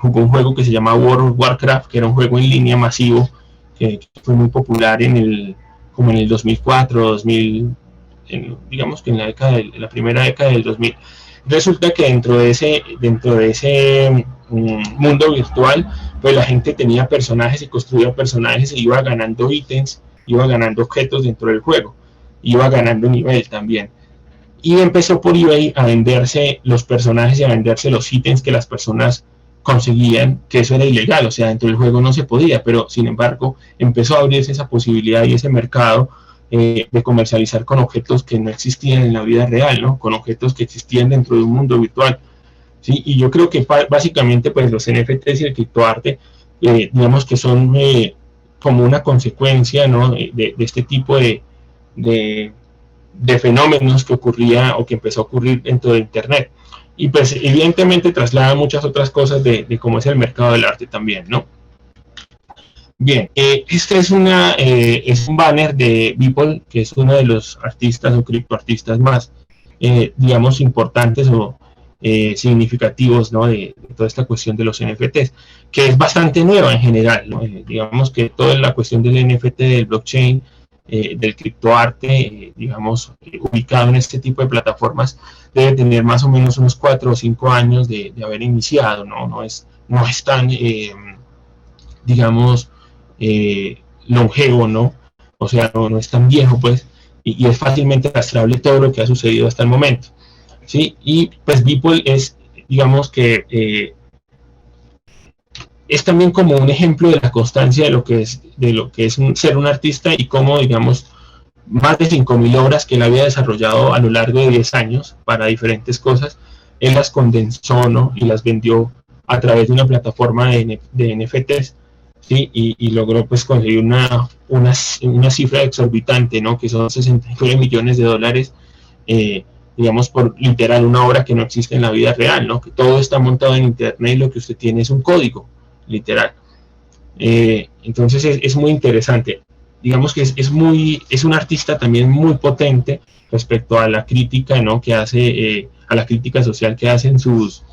jugó un juego que se llama World of Warcraft, que era un juego en línea masivo, que fue muy popular como en el 2004, 2000, digamos que en la primera década del 2000. Resulta que dentro de ese mundo virtual, pues la gente tenía personajes y construía personajes e iba ganando ítems, iba ganando objetos dentro del juego, iba ganando nivel también. Y empezó por eBay a venderse los personajes y a venderse los ítems que las personas conseguían, que eso era ilegal, o sea, dentro del juego no se podía, pero sin embargo empezó a abrirse esa posibilidad y ese mercado de comercializar con objetos que no existían en la vida real, ¿no? Con objetos que existían dentro de un mundo virtual, ¿sí? Y yo creo que básicamente pues los NFTs y el criptoarte, digamos que son como una consecuencia, ¿no? de este tipo de fenómenos que ocurría o que empezó a ocurrir dentro de Internet. Y pues evidentemente traslada muchas otras cosas de cómo es el mercado del arte también, ¿no? Bien, este es un banner de Beeple, que es uno de los artistas o criptoartistas más, digamos, importantes o significativos, ¿no? de toda esta cuestión de los NFTs, que es bastante nueva en general, ¿no? Digamos que toda la cuestión del NFT, del blockchain, del criptoarte, digamos, ubicado en este tipo de plataformas, debe tener más o menos unos 4 o 5 años de haber iniciado, ¿no? No es tan, digamos, longevo, ¿no? O sea, no es tan viejo, pues, y es fácilmente rastreable todo lo que ha sucedido hasta el momento, ¿sí? Y pues Beeple es, digamos que es también como un ejemplo de la constancia de lo que es ser un artista, y cómo, digamos, más de 5.000 obras que él había desarrollado a lo largo de 10 años para diferentes cosas, él las condensó, ¿no? Y las vendió a través de una plataforma de NFTs, ¿sí? Y logró pues conseguir una cifra exorbitante, ¿no? Que son 69 millones de dólares, digamos, por literal una obra que no existe en la vida real, ¿no? Que todo está montado en internet y lo que usted tiene es un código, literal. Entonces es muy interesante. Digamos que es un artista también muy potente respecto a la crítica, ¿no? Que hace, a la crítica social que hace en sus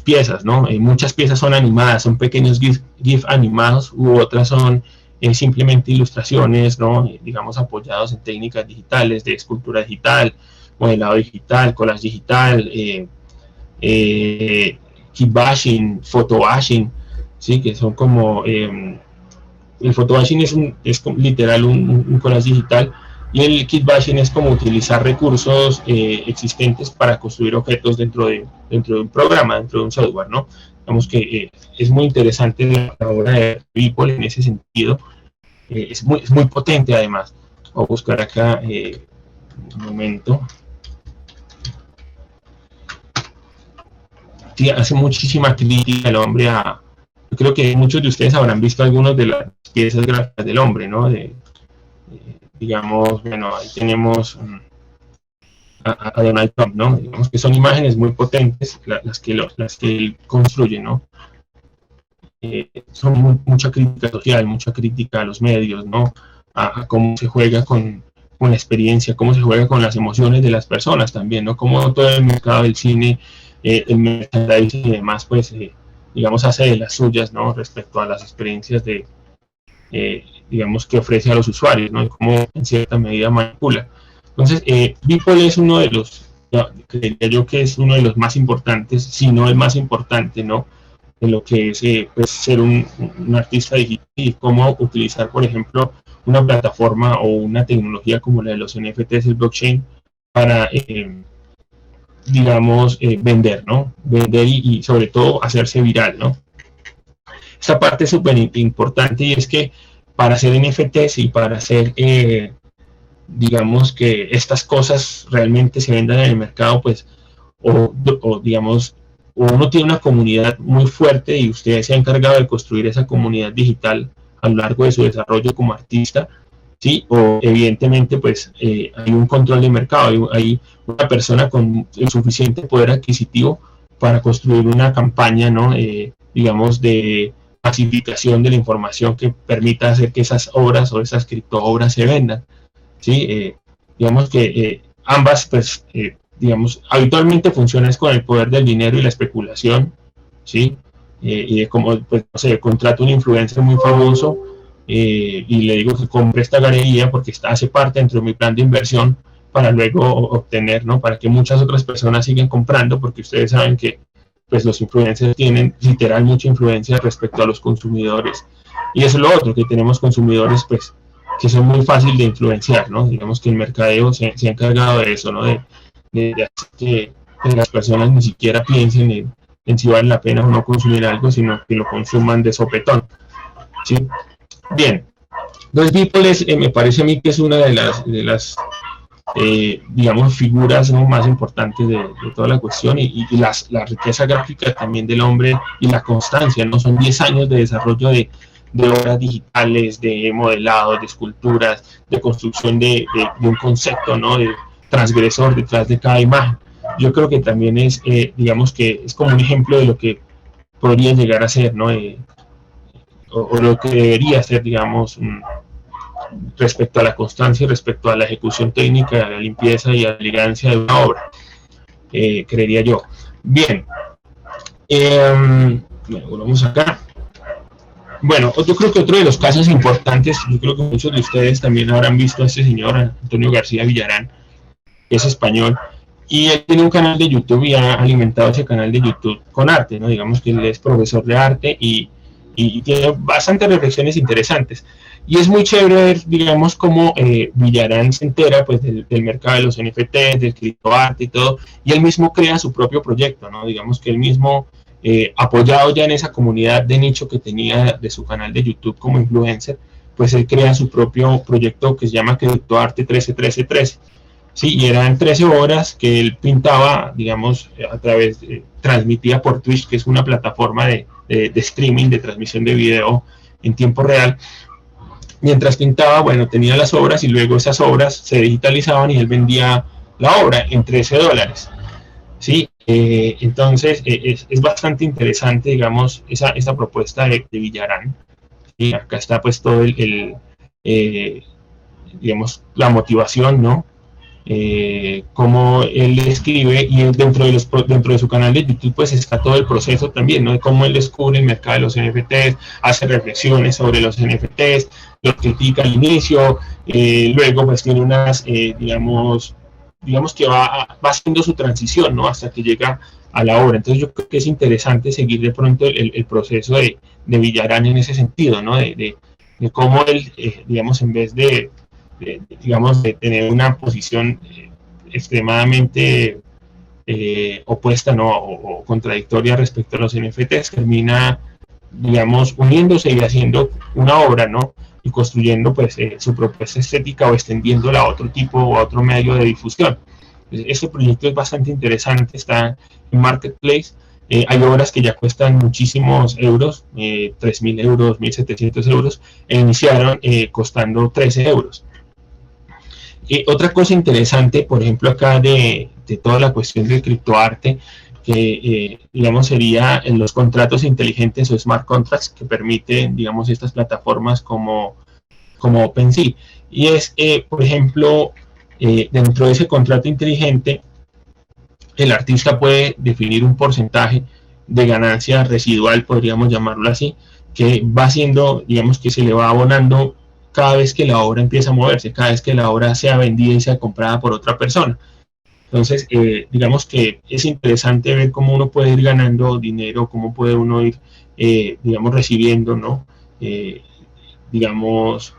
piezas, ¿no? Muchas piezas son animadas, son pequeños GIF animados, u otras son simplemente ilustraciones, ¿no? Digamos, apoyados en técnicas digitales, de escultura digital, modelado digital, collage digital, kitbashing, photobashing, ¿sí? Que son como, el photobashing es literal un collage digital, y el kitbashing es como utilizar recursos existentes para construir objetos dentro de un programa, dentro de un software, ¿no? Digamos que es muy interesante la obra de Beeple en ese sentido. Es muy potente además. Voy a buscar acá un momento. Sí, hace muchísima crítica al hombre. Yo creo que muchos de ustedes habrán visto algunas de las piezas gráficas del hombre, ¿no? Digamos, bueno, ahí tenemos a Donald Trump, ¿no? Digamos que son imágenes muy potentes las que él construye, ¿no? Son mucha crítica social, mucha crítica a los medios, ¿no? a cómo se juega con la experiencia, cómo se juega con las emociones de las personas también, ¿no? Cómo todo el mercado del cine, el merchandising y demás, pues, digamos, hace de las suyas, ¿no? Respecto a las experiencias digamos, que ofrece a los usuarios, ¿no? Y cómo en cierta medida manipula. Entonces, Beeple es uno de los, creería yo que es uno de los más importantes, si no el más importante, ¿no? De lo que es pues, ser un artista digital y cómo utilizar, por ejemplo, una plataforma o una tecnología como la de los NFTs, el blockchain, para, digamos, vender, ¿no? Vender y sobre todo hacerse viral, ¿no? Esta parte es súper importante y es que para hacer NFTs y para hacer, digamos, que estas cosas realmente se vendan en el mercado, pues, o digamos, uno tiene una comunidad muy fuerte y usted se ha encargado de construir esa comunidad digital a lo largo de su desarrollo como artista, ¿sí? O evidentemente, pues, hay un control de mercado, hay una persona con el suficiente poder adquisitivo para construir una campaña, ¿no? Digamos, de masificación de la información que permita hacer que esas obras o esas criptoobras se vendan, ¿sí? Digamos que ambas, pues, digamos, habitualmente funcionan con el poder del dinero y la especulación, ¿sí? Y como, pues, no sé, contrato un influencer muy famoso y le digo que compre esta galería porque hace parte dentro de mi plan de inversión para luego obtener, ¿no? Para que muchas otras personas sigan comprando, porque ustedes saben que, pues, los influencers tienen literal mucha influencia respecto a los consumidores. Y eso es lo otro, que tenemos consumidores, pues, que son muy fáciles de influenciar, ¿no? Digamos que el mercadeo se ha encargado de eso, ¿no? De hacer que las personas ni siquiera piensen en si vale la pena o no consumir algo, sino que lo consuman de sopetón, ¿sí? Bien, entonces Beeple me parece a mí que es una de las digamos, figuras, ¿no?, más importantes de toda la cuestión y la riqueza gráfica también del hombre y la constancia, ¿no? Son 10 años de desarrollo de obras digitales, de modelado, de esculturas, de construcción de un concepto, ¿no?, de transgresor detrás de cada imagen. Yo creo que también es, digamos que es como un ejemplo de lo que podría llegar a ser, ¿no? O lo que debería ser, digamos, respecto a la constancia y respecto a la ejecución técnica, a la limpieza y a la elegancia de una obra, creería yo. Bien, volvamos acá. Bueno, yo creo que otro de los casos importantes, yo creo que muchos de ustedes también habrán visto a este señor, Antonio García Villarán, que es español, y él tiene un canal de YouTube y ha alimentado ese canal de YouTube con arte, ¿no? Digamos que él es profesor de arte y tiene bastantes reflexiones interesantes. Y es muy chévere ver, digamos, cómo Villarán se entera, pues, del mercado de los NFTs, del criptoarte y todo, y él mismo crea su propio proyecto, ¿no? Digamos que él mismo, apoyado ya en esa comunidad de nicho que tenía de su canal de YouTube como influencer, pues él crea su propio proyecto que se llama Criptoarte 131313. Sí, y eran 13 horas que él pintaba, digamos, a través transmitía por Twitch, que es una plataforma de streaming, de transmisión de video en tiempo real. Mientras pintaba, bueno, tenía las obras y luego esas obras se digitalizaban y él vendía la obra en $13. Sí, entonces es bastante interesante, digamos, esa propuesta de Villarán. Y acá está pues todo digamos, la motivación, ¿no? Cómo él escribe, y dentro de su canal de YouTube pues está todo el proceso también, ¿no? De cómo él descubre el mercado de los NFTs, hace reflexiones sobre los NFTs, lo critica al inicio, luego pues tiene unas, digamos que va haciendo su transición, ¿no? Hasta que llega a la obra. Entonces yo creo que es interesante seguir de pronto el proceso de Villarán en ese sentido, ¿no? De cómo él, digamos, en vez de tener una posición extremadamente opuesta, ¿no? o contradictoria respecto a los NFTs, termina, digamos, uniéndose y haciendo una obra, ¿no? Y construyendo pues su propuesta estética o extendiéndola a otro tipo o a otro medio de difusión. Este proyecto es bastante interesante, está en Marketplace. Hay obras que ya cuestan muchísimos euros, 3.000 euros, 1.700 euros, e iniciaron costando 13 euros. Otra cosa interesante, por ejemplo, acá de toda la cuestión del criptoarte, que digamos sería en los contratos inteligentes o smart contracts que permiten, digamos, estas plataformas como como OpenSea. Y es, por ejemplo, dentro de ese contrato inteligente, el artista puede definir un porcentaje de ganancia residual, podríamos llamarlo así, que va siendo, digamos que se le va abonando cada vez que la obra empieza a moverse, cada vez que la obra sea vendida y sea comprada por otra persona. Entonces, digamos que es interesante ver cómo uno puede ir ganando dinero, cómo puede uno ir, digamos, recibiendo, ¿no? Digamos,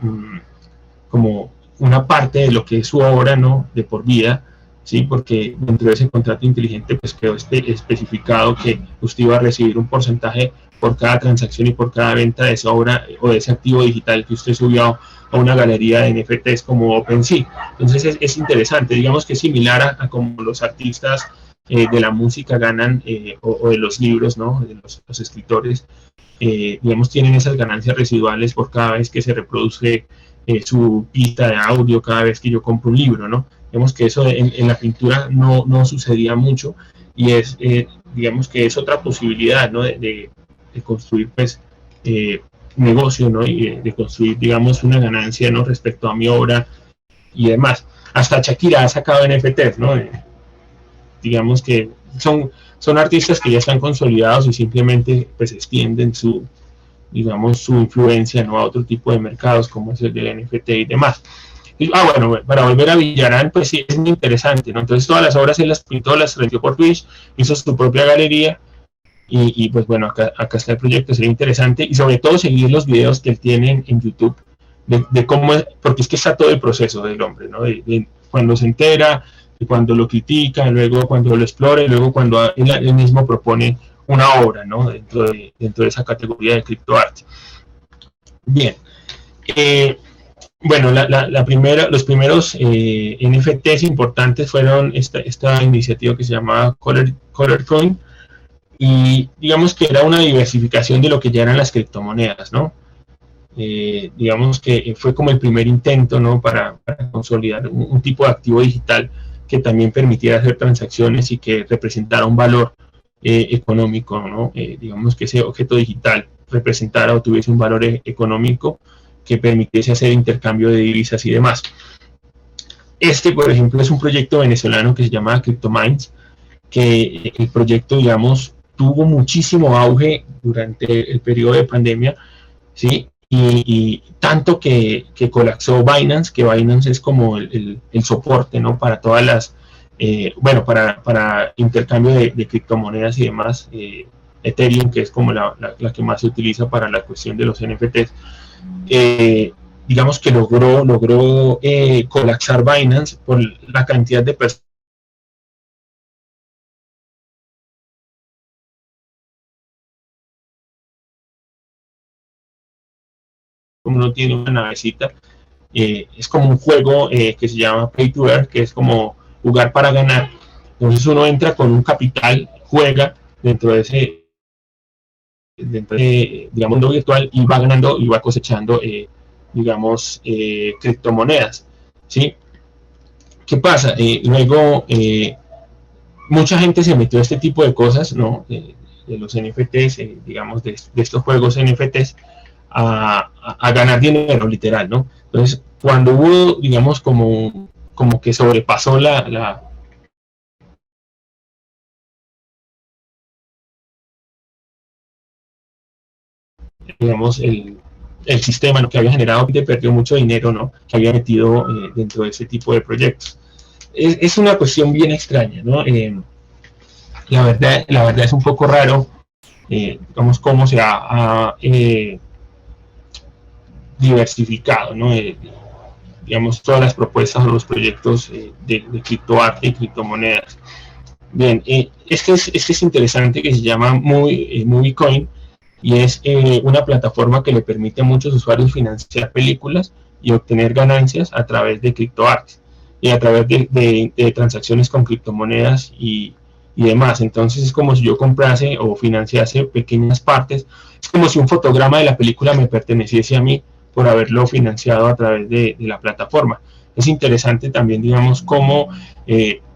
como una parte de lo que es su obra, ¿no? De por vida, ¿sí? Porque dentro de ese contrato inteligente, pues quedó especificado que usted iba a recibir un porcentaje por cada transacción y por cada venta de esa obra o de ese activo digital que usted subió a una galería de NFTs como OpenSea. Entonces es interesante, digamos que es similar a como los artistas de la música ganan, o de los libros, ¿no? De los escritores, digamos, tienen esas ganancias residuales por cada vez que se reproduce su pista de audio, cada vez que yo compro un libro, ¿no? Digamos que eso en la pintura no sucedía mucho, y es, digamos que es otra posibilidad, ¿no? De construir, pues, negocio, ¿no? Y de construir, digamos, una ganancia, ¿no? Respecto a mi obra y demás. Hasta Shakira ha sacado NFTs, ¿no? Digamos que son artistas que ya están consolidados y simplemente, pues, extienden su, digamos, su influencia, ¿no? A otro tipo de mercados como es el del NFT y demás. Y, bueno, para volver a Villarán, pues sí, es muy interesante, ¿no? Entonces todas las obras él las pintó, las vendió por Twitch, hizo su propia galería, y pues bueno, acá está el proyecto, sería interesante, y sobre todo seguir los videos que él tiene en YouTube, de cómo es, porque es que está todo el proceso del hombre, ¿no? De cuando se entera, de cuando lo critica, luego cuando lo explora, y luego cuando él mismo propone una obra, ¿no? Dentro de esa categoría de criptoarte. Bien. Bueno, los primeros NFTs importantes fueron esta iniciativa que se llamaba ColorCoin, y digamos que era una diversificación de lo que ya eran las criptomonedas, ¿no? Digamos que fue como el primer intento, ¿no? Para consolidar un tipo de activo digital que también permitiera hacer transacciones y que representara un valor económico, ¿no? Digamos que ese objeto digital representara o tuviese un valor económico que permitiese hacer intercambio de divisas y demás. Por ejemplo, es un proyecto venezolano que se llama CryptoMinds, que el proyecto, digamos, tuvo muchísimo auge durante el periodo de pandemia, ¿sí? Y tanto que colapsó Binance, que Binance es como el soporte, ¿no? Para todas las, bueno, para intercambio de criptomonedas y demás, Ethereum, que es como la que más se utiliza para la cuestión de los NFTs, digamos que logró colapsar Binance por la cantidad de personas. Como uno tiene una navecita, es como un juego que se llama Play to Earn, que es como jugar para ganar. Entonces uno entra con un capital, juega dentro de ese, digamos, mundo virtual, y va ganando y va cosechando, digamos, criptomonedas, ¿sí? ¿Qué pasa? Luego, mucha gente se metió a este tipo de cosas, ¿no? De los NFTs, digamos, de estos juegos NFTs, a ganar dinero, literal, ¿no? Entonces, cuando hubo, digamos, como que sobrepasó digamos, el sistema, ¿no? Que había generado, perdió mucho dinero, ¿no? Que había metido dentro de ese tipo de proyectos. Es una cuestión bien extraña, ¿no? La verdad es un poco raro, digamos, cómo se ha diversificado, ¿no? Digamos, todas las propuestas o los proyectos de criptoarte y criptomonedas. Bien, este es interesante, que se llama MovieCoin, y es una plataforma que le permite a muchos usuarios financiar películas y obtener ganancias a través de criptoarte y a través de transacciones con criptomonedas y demás. Entonces es como si yo comprase o financiase pequeñas partes, es como si un fotograma de la película me perteneciese a mí por haberlo financiado a través de la plataforma. Es interesante también, digamos, cómo,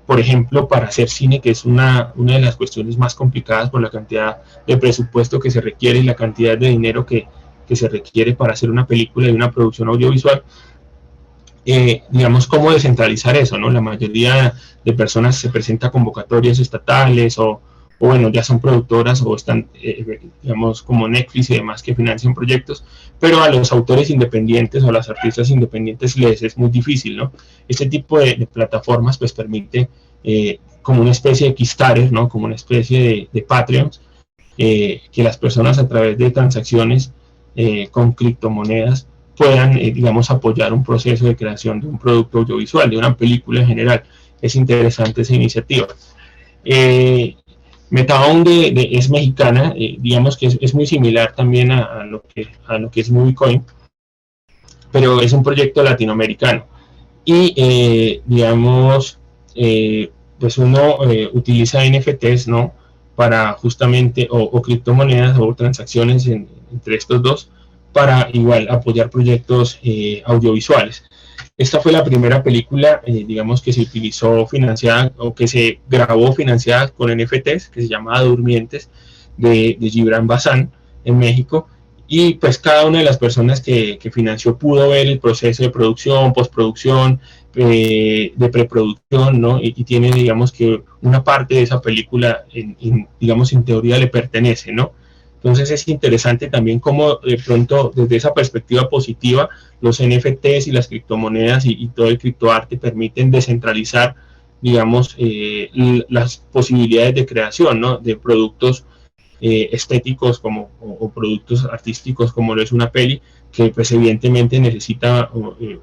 por ejemplo, para hacer cine, que es una de las cuestiones más complicadas por la cantidad de presupuesto que se requiere y la cantidad de dinero que que se requiere para hacer una película y una producción audiovisual, digamos, cómo descentralizar eso, ¿no? La mayoría de personas se presenta a convocatorias estatales o bueno, ya son productoras o están, digamos, como Netflix y demás que financian proyectos, pero a los autores independientes o a las artistas independientes les es muy difícil, ¿no? Este tipo de plataformas pues permite como una especie de Kickstarter, ¿no? Como una especie de Patreons, que las personas a través de transacciones con criptomonedas puedan, digamos, apoyar un proceso de creación de un producto audiovisual, de una película en general. Es interesante esa iniciativa. Metabound es mexicana, digamos que es muy similar también a lo que es Moviecoin, pero es un proyecto latinoamericano. Y, digamos, pues uno utiliza NFTs, ¿no? Para justamente, o criptomonedas o transacciones entre estos dos, para igual apoyar proyectos audiovisuales. Esta fue la primera película, digamos, que se utilizó financiada o que se grabó financiada con NFTs, que se llamaba Durmientes, de Gibran Bazán, en México. Y pues cada una de las personas que financió pudo ver el proceso de producción, postproducción, de preproducción, ¿no? Y tiene, digamos, que una parte de esa película, digamos, en teoría le pertenece, ¿no? Entonces es interesante también cómo de pronto desde esa perspectiva positiva los NFTs y las criptomonedas y todo el criptoarte permiten descentralizar, digamos, las posibilidades de creación, ¿no? De productos estéticos como, o productos artísticos como lo es una peli, que pues evidentemente necesita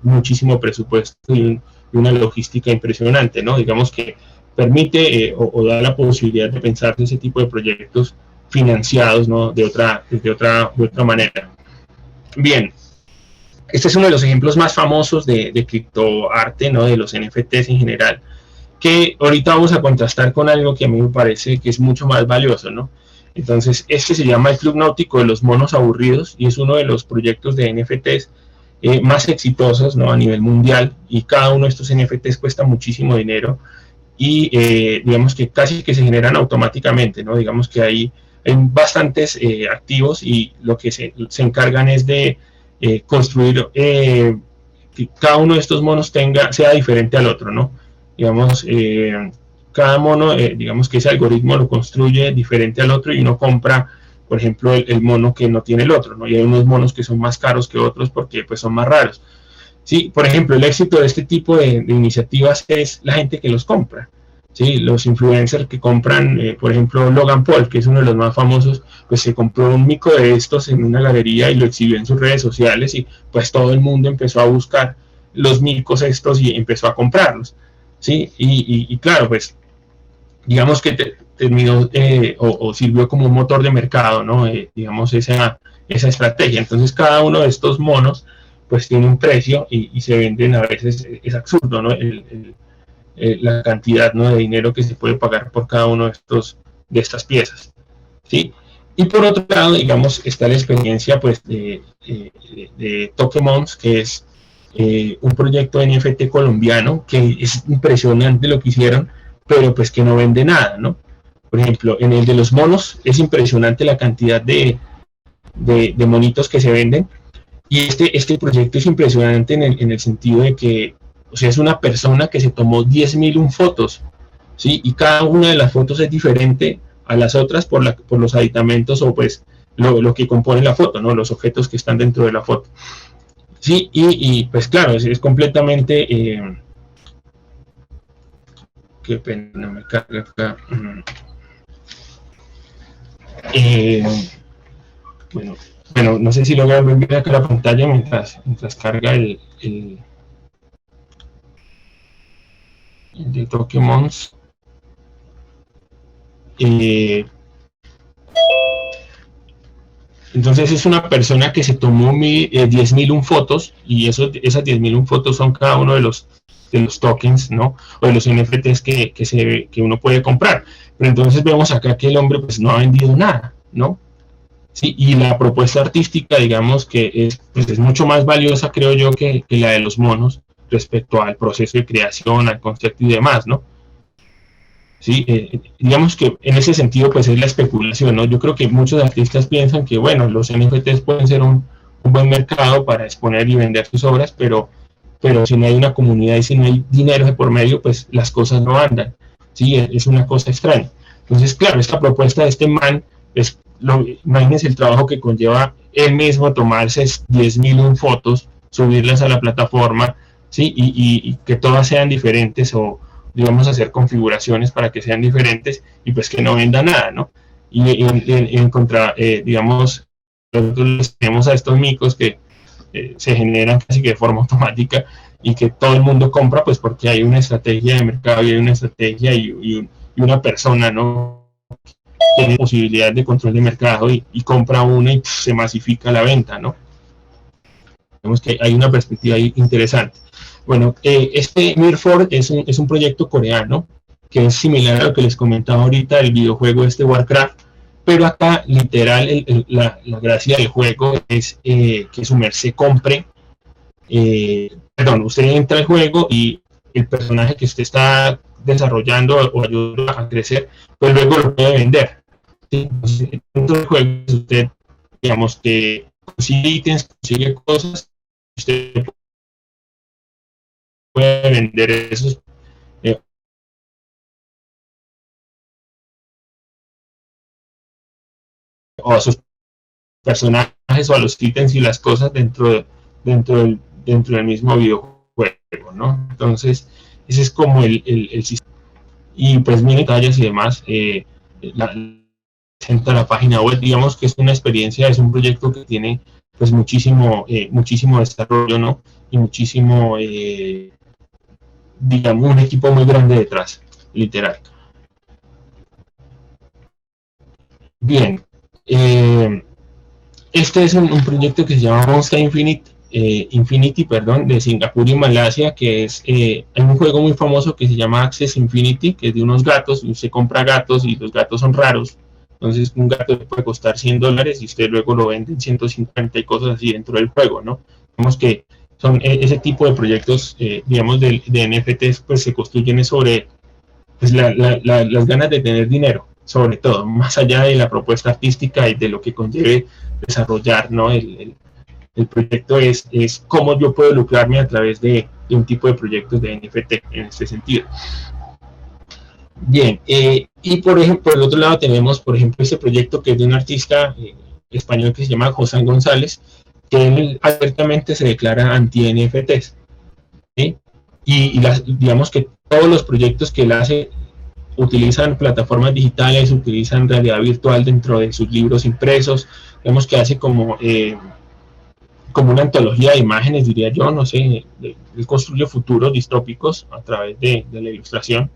muchísimo presupuesto y una logística impresionante, ¿no? Digamos que permite o da la posibilidad de pensar ese tipo de proyectos financiados, ¿no? de otra manera. Bien, este es uno de los ejemplos más famosos de criptoarte, ¿no? De los NFTs en general, que ahorita vamos a contrastar con algo que a mí me parece que es mucho más valioso, ¿no? Entonces, este se llama el Club Náutico de los Monos Aburridos y es uno de los proyectos de NFTs más exitosos, ¿no? A nivel mundial, y cada uno de estos NFTs cuesta muchísimo dinero y digamos que casi que se generan automáticamente, ¿no? Digamos que hay bastantes activos y lo que se encargan es de construir que cada uno de estos monos sea diferente al otro, ¿no? Digamos, cada mono, digamos que ese algoritmo lo construye diferente al otro y uno compra, por ejemplo, el mono que no tiene el otro, ¿no? Y hay unos monos que son más caros que otros porque pues son más raros. Sí, por ejemplo, el éxito de este tipo de iniciativas es la gente que los compra. Sí, los influencers que compran, por ejemplo, Logan Paul, que es uno de los más famosos, pues se compró un mico de estos en una galería y lo exhibió en sus redes sociales y pues todo el mundo empezó a buscar los micos estos y empezó a comprarlos. Sí, y claro, pues digamos que terminó o sirvió como un motor de mercado, ¿no? Digamos esa estrategia. Entonces cada uno de estos monos pues tiene un precio y se venden a veces, es absurdo, ¿no? La cantidad, ¿no? de dinero que se puede pagar por cada uno de estas piezas, ¿sí? Y por otro lado, digamos, está la experiencia pues de Tokemons, que es un proyecto de NFT colombiano que es impresionante lo que hicieron, pero pues que no vende nada, ¿no? Por ejemplo, en el de los monos es impresionante la cantidad de monitos que se venden, y este proyecto es impresionante en el sentido de que, o sea, es una persona que se tomó 10.001 fotos, ¿sí? Y cada una de las fotos es diferente a las otras por los aditamentos o pues lo que compone la foto, ¿no? Los objetos que están dentro de la foto. Sí, y pues claro, es completamente... qué pena, no me carga acá. Bueno, no sé si logran ver acá la pantalla mientras carga el de Tokemons. Entonces es una persona que se tomó 10.001 fotos y esas 10.001 fotos son cada uno de los tokens, ¿no? O de los NFTs que uno puede comprar. Pero entonces vemos acá que el hombre pues no ha vendido nada, ¿no? Sí, y la propuesta artística, digamos que pues es mucho más valiosa, creo yo, que la de los monos respecto al proceso de creación, al concepto y demás, ¿no? ¿sí? Digamos que en ese sentido pues es la especulación, ¿no? Yo creo que muchos artistas piensan que, bueno, los NFTs pueden ser un buen mercado para exponer y vender sus obras, pero si no hay una comunidad y si no hay dinero de por medio, pues las cosas no andan, ¿sí? Es una cosa extraña. Entonces, claro, esta propuesta de este man, imagínense el trabajo que conlleva él mismo tomarse 10.001 fotos, subirlas a la plataforma, ¿sí? Y que todas sean diferentes o digamos hacer configuraciones para que sean diferentes y pues que no venda nada, ¿no? Y en contra, digamos, nosotros tenemos a estos micos que se generan casi que de forma automática y que todo el mundo compra pues porque hay una estrategia de mercado y hay una estrategia y una persona, ¿no? Tiene posibilidad de control de mercado y compra una y se masifica la venta, ¿no? Vemos que hay una perspectiva ahí interesante. Bueno, este Mirford es un proyecto coreano que es similar a lo que les comentaba ahorita, el videojuego este Warcraft, pero acá literal la gracia del juego es que su merced compre, perdón, usted entra al juego y el personaje que usted está desarrollando o ayuda a crecer, pues luego lo puede vender. ¿Sí? Entonces, dentro del juego usted, digamos que consigue ítems, consigue cosas, usted puede vender esos o a sus personajes o a los ítems y las cosas dentro del mismo videojuego, ¿no? Entonces, ese es como el sistema. Y pues miren detalles y demás, presenta la página web, digamos que es una experiencia, es un proyecto que tiene pues muchísimo desarrollo, ¿no? Y muchísimo, digamos, un equipo muy grande detrás, literal. Bien, este es un proyecto que se llama Monster Infinity, perdón, de Singapur y Malasia, que es hay un juego muy famoso que se llama Access Infinity, que es de unos gatos, y usted compra gatos y los gatos son raros, entonces un gato puede costar $100 y usted luego lo vende en 150 y cosas así dentro del juego, ¿no? Vemos que son ese tipo de proyectos, digamos, de NFTs, pues se construyen sobre pues, las ganas de tener dinero, sobre todo, más allá de la propuesta artística y de lo que conlleve desarrollar, ¿no? El proyecto es cómo yo puedo lucrarme a través de un tipo de proyectos de NFT en este sentido. Bien, y por ejemplo, por el otro lado tenemos, por ejemplo, este proyecto que es de un artista español que se llama José González, que él abiertamente se declara anti-NFTs, ¿sí? Digamos que todos los proyectos que él hace utilizan plataformas digitales, utilizan realidad virtual dentro de sus libros impresos, vemos que hace como una antología de imágenes, diría yo, no sé, él construye futuros distópicos a través de la ilustración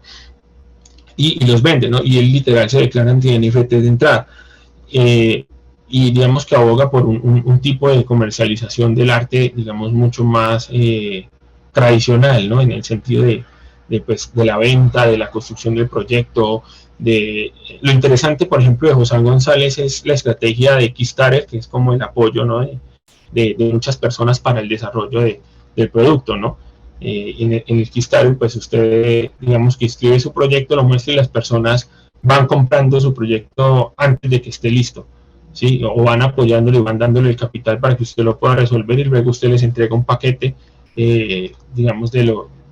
y los vende, ¿no? Y él literal se declara anti-NFT de entrada. Y digamos que aboga por un tipo de comercialización del arte, digamos, mucho más tradicional, ¿no? En el sentido pues, de la venta, de la construcción del proyecto. Lo interesante, por ejemplo, de José González es la estrategia de Kickstarter, que es como el apoyo, ¿no? De muchas personas para el desarrollo del producto, ¿no? En el Kickstarter, pues usted, digamos que escribe su proyecto, lo muestra y las personas van comprando su proyecto antes de que esté listo, ¿sí? O van apoyándole, van dándole el capital para que usted lo pueda resolver y luego usted les entrega un paquete, digamos,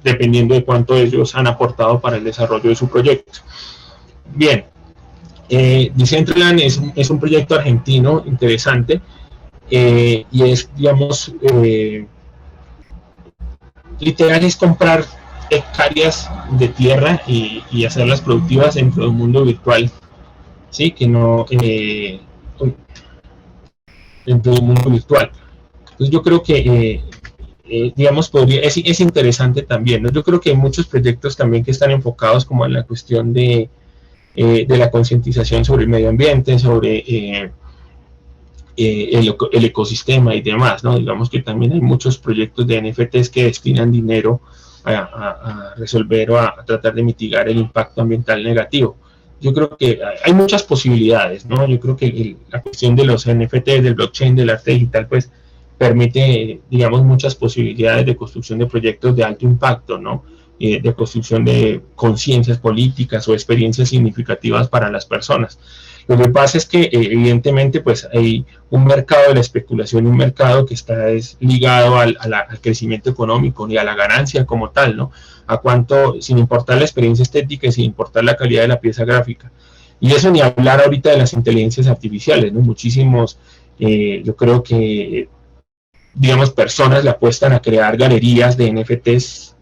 dependiendo de cuánto ellos han aportado para el desarrollo de su proyecto. Bien, Decentraland es un proyecto argentino interesante, y es, digamos, literal es comprar hectáreas de tierra y hacerlas productivas dentro del mundo virtual, sí, que no dentro del mundo virtual. Entonces yo creo que digamos es interesante también, ¿no? Yo creo que hay muchos proyectos también que están enfocados como en la cuestión de la concientización sobre el medio ambiente, sobre el ecosistema y demás, ¿no? Digamos que también hay muchos proyectos de NFTs que destinan dinero a resolver o a tratar de mitigar el impacto ambiental negativo. Yo creo que hay muchas posibilidades, ¿no? Yo creo que la cuestión de los NFTs, del blockchain, del arte digital, pues permite, digamos, muchas posibilidades de construcción de proyectos de alto impacto, ¿no? de construcción de conciencias políticas o experiencias significativas para las personas. Lo que pasa es que evidentemente pues hay un mercado de la especulación, un mercado que está ligado al crecimiento económico y a la ganancia como tal, ¿no? A cuánto, sin importar la experiencia estética y sin importar la calidad de la pieza gráfica. Y eso ni hablar ahorita de las inteligencias artificiales, ¿no? Muchísimos, yo creo que, digamos, personas le apuestan a crear galerías de NFTs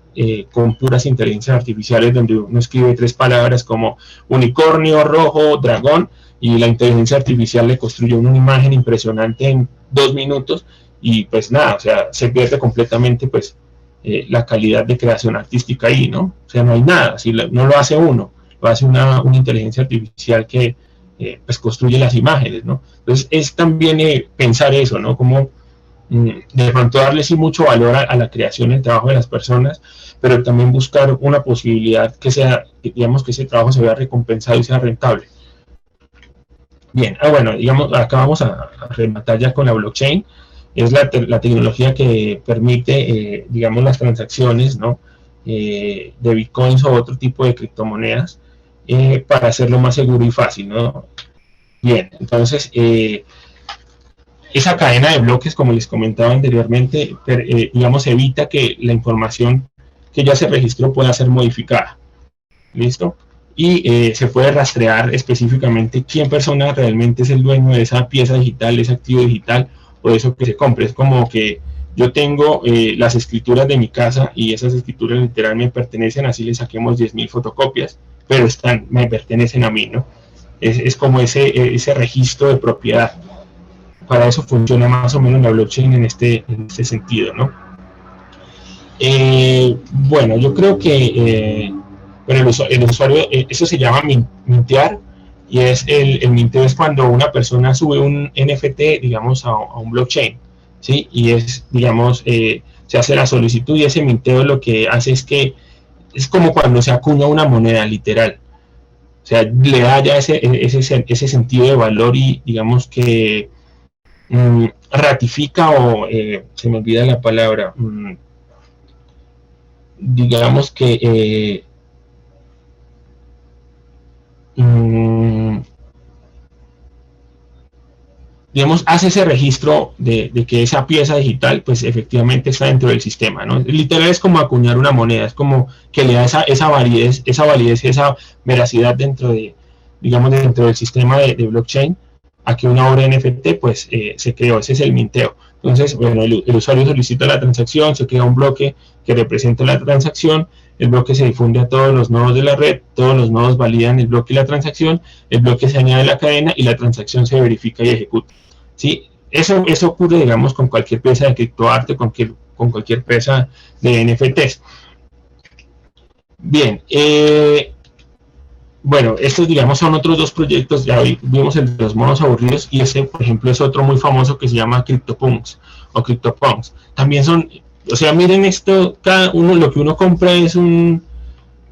con puras inteligencias artificiales, donde uno escribe 3 palabras como unicornio, rojo, dragón, y la inteligencia artificial le construye una imagen impresionante en 2 minutos, y pues nada, o sea, se pierde completamente pues la calidad de creación artística ahí, ¿no? O sea, no hay nada, si no lo hace uno, lo hace una inteligencia artificial que pues construye las imágenes, ¿no? Entonces es también pensar eso, ¿no? Como de pronto darle sí mucho valor a la creación y el trabajo de las personas, pero también buscar una posibilidad que sea, digamos, que ese trabajo se vea recompensado y sea rentable. Bien, bueno, digamos, acá vamos a rematar ya con la blockchain. Es la tecnología que permite, digamos, las transacciones, ¿no? De bitcoins o otro tipo de criptomonedas para hacerlo más seguro y fácil, ¿no? Bien, entonces, esa cadena de bloques, como les comentaba anteriormente, digamos, evita que la información que ya se registró pueda ser modificada. ¿Listo? Y se puede rastrear específicamente quién persona realmente es el dueño de esa pieza digital, de ese activo digital o de eso que se compre. Es como que yo tengo las escrituras de mi casa y esas escrituras literal me pertenecen, así le saquemos 10.000 fotocopias, pero me pertenecen a mí, ¿no? Es como ese registro de propiedad. Para eso funciona más o menos la blockchain en este sentido, ¿no? Bueno, yo creo que bueno, el usuario, eso se llama mintear, y el minteo es cuando una persona sube un NFT, digamos, a un blockchain, ¿sí? Y es, digamos, se hace la solicitud, y ese minteo lo que hace es que es como cuando se acuña una moneda, literal. O sea, le da ya ese sentido de valor y, digamos, que ratifica o, se me olvida la palabra, digamos que digamos, hace ese registro de que esa pieza digital pues efectivamente está dentro del sistema, ¿no? Literal es como acuñar una moneda, es como que le da esa validez y esa veracidad dentro de, digamos, dentro del sistema de blockchain, a que una obra NFT pues se creó. Ese es el minteo. Entonces, bueno, el usuario solicita la transacción, se crea un bloque que representa la transacción, el bloque se difunde a todos los nodos de la red, todos los nodos validan el bloque y la transacción, el bloque se añade a la cadena y la transacción se verifica y ejecuta. ¿Sí? Eso ocurre, digamos, con cualquier pieza de criptoarte, con cualquier pieza de NFTs. Bien, bueno, estos, digamos, son otros 2 proyectos. Ya hoy vimos el de los monos aburridos, y ese, por ejemplo, es otro muy famoso que se llama CryptoPunks o CryptoPunks. También son, o sea, miren esto, cada uno, lo que uno compra es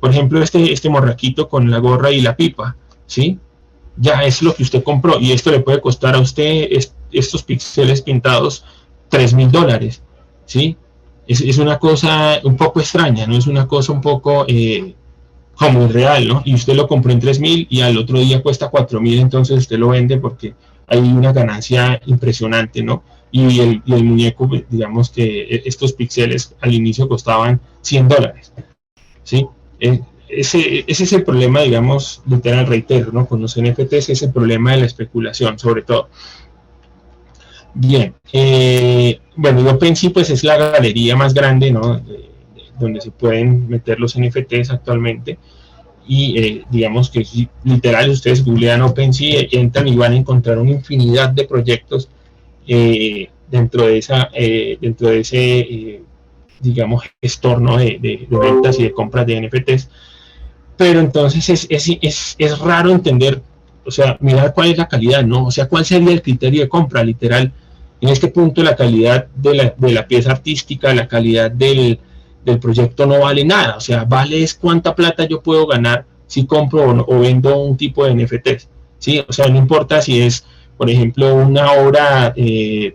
por ejemplo, este morraquito con la gorra y la pipa, ¿sí? Ya es lo que usted compró, y esto le puede costar a usted, estos píxeles pintados, $3.000, ¿sí? Es una cosa un poco extraña, ¿no? Es una cosa un poco como irreal, ¿no? Y usted lo compró en 3.000 y al otro día cuesta 4.000, entonces usted lo vende porque hay una ganancia impresionante, ¿no? Y el muñeco, digamos que estos píxeles al inicio costaban $100, ¿sí? Ese es el problema, digamos, literal, reitero, ¿no? Con los NFTs es el problema de la especulación, sobre todo. Bien, bueno, OpenSea pues es la galería más grande, ¿no? Donde se pueden meter los NFTs actualmente, y digamos que literal, ustedes googlean OpenSea, entran y van a encontrar una infinidad de proyectos dentro de ese digamos, gestor, ¿no? de ventas y de compras de NFTs. Pero entonces es raro entender, o sea, mirar cuál es la calidad, ¿no? O sea, cuál sería el criterio de compra, literal. En este punto la calidad de la pieza artística, la calidad del proyecto no vale nada. O sea, vale es cuánta plata yo puedo ganar si compro o vendo un tipo de NFTs, ¿sí? O sea, no importa si es, por ejemplo, una obra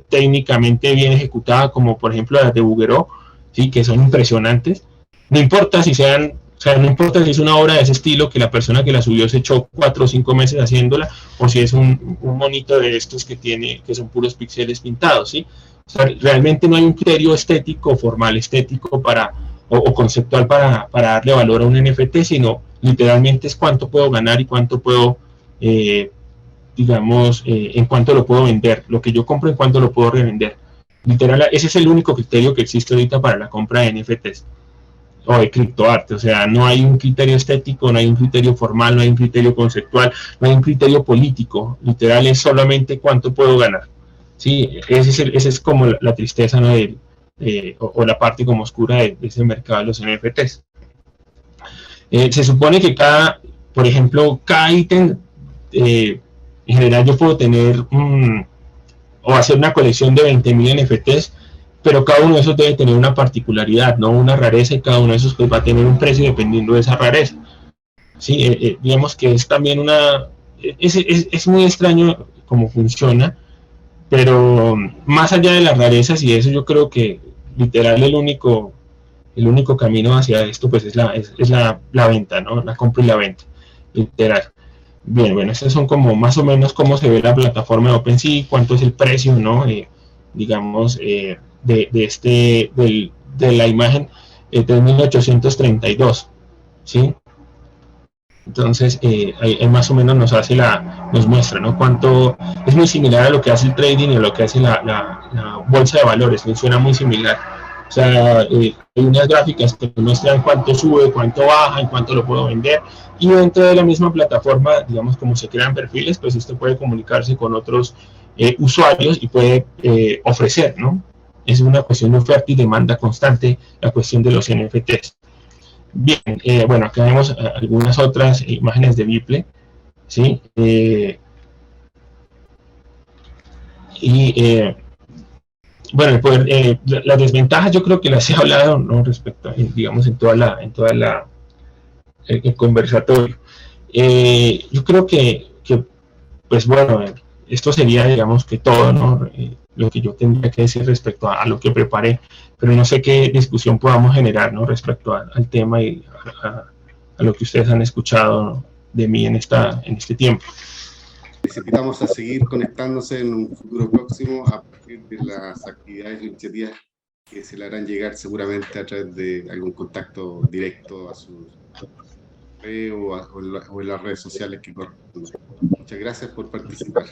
técnicamente bien ejecutada, como por ejemplo las de Bouguereau, ¿sí? Que son impresionantes. No importa si sean, o sea, no importa si es una obra de ese estilo que la persona que la subió se echó 4 o 5 meses haciéndola, o si es un monito de estos que son puros píxeles pintados, ¿sí? O sea, realmente no hay un criterio estético, formal estético o conceptual para darle valor a un NFT, sino literalmente es cuánto puedo ganar y cuánto puedo, digamos, en cuánto lo puedo vender, lo que yo compro en cuánto lo puedo revender. Literal, ese es el único criterio que existe ahorita para la compra de NFTs o de criptoarte. O sea, no hay un criterio estético, no hay un criterio formal, no hay un criterio conceptual, no hay un criterio político. Literal es solamente cuánto puedo ganar. Sí, ese es como la tristeza, ¿no? O la parte como oscura de ese mercado de los NFTs. Se supone que por ejemplo, cada ítem, en general yo puedo tener o hacer una colección de 20.000 NFTs, pero cada uno de esos debe tener una particularidad, no una rareza, y cada uno de esos pues va a tener un precio dependiendo de esa rareza. Sí, digamos que es también es muy extraño cómo funciona, pero más allá de las rarezas y eso, yo creo que literal el único camino hacia esto pues es la venta, ¿no? La compra y la venta, literal. Bien, bueno, estas son como más o menos cómo se ve la plataforma de OpenSea, cuánto es el precio, ¿no? Digamos, de la imagen 3.832, ¿sí? Entonces, ahí más o menos nos muestra, ¿no? Cuánto, es muy similar a lo que hace el trading y a lo que hace la bolsa de valores, funciona muy similar. O sea, hay unas gráficas que muestran cuánto sube, cuánto baja, en cuánto lo puedo vender. Y dentro de la misma plataforma, digamos, como se crean perfiles, pues usted puede comunicarse con otros usuarios y puede ofrecer, ¿no? Es una cuestión de oferta y demanda constante, la cuestión de los NFTs. Bien, bueno, acá vemos algunas otras imágenes de Beeple, ¿sí? Bueno, las desventajas yo creo que las he hablado, ¿no? Respecto a, digamos, en toda el conversatorio. Yo creo pues bueno, esto sería, digamos, que todo, ¿no? Lo que yo tendría que decir respecto a lo que preparé, pero no sé qué discusión podamos generar, ¿no? Respecto al tema y a lo que ustedes han escuchado, ¿no? De mí en este tiempo. Les invitamos a seguir conectándose en un futuro próximo a partir de las actividades e iniciativas que se le harán llegar seguramente a través de algún contacto directo a su correo o en las redes sociales que correspondan. Muchas gracias por participar.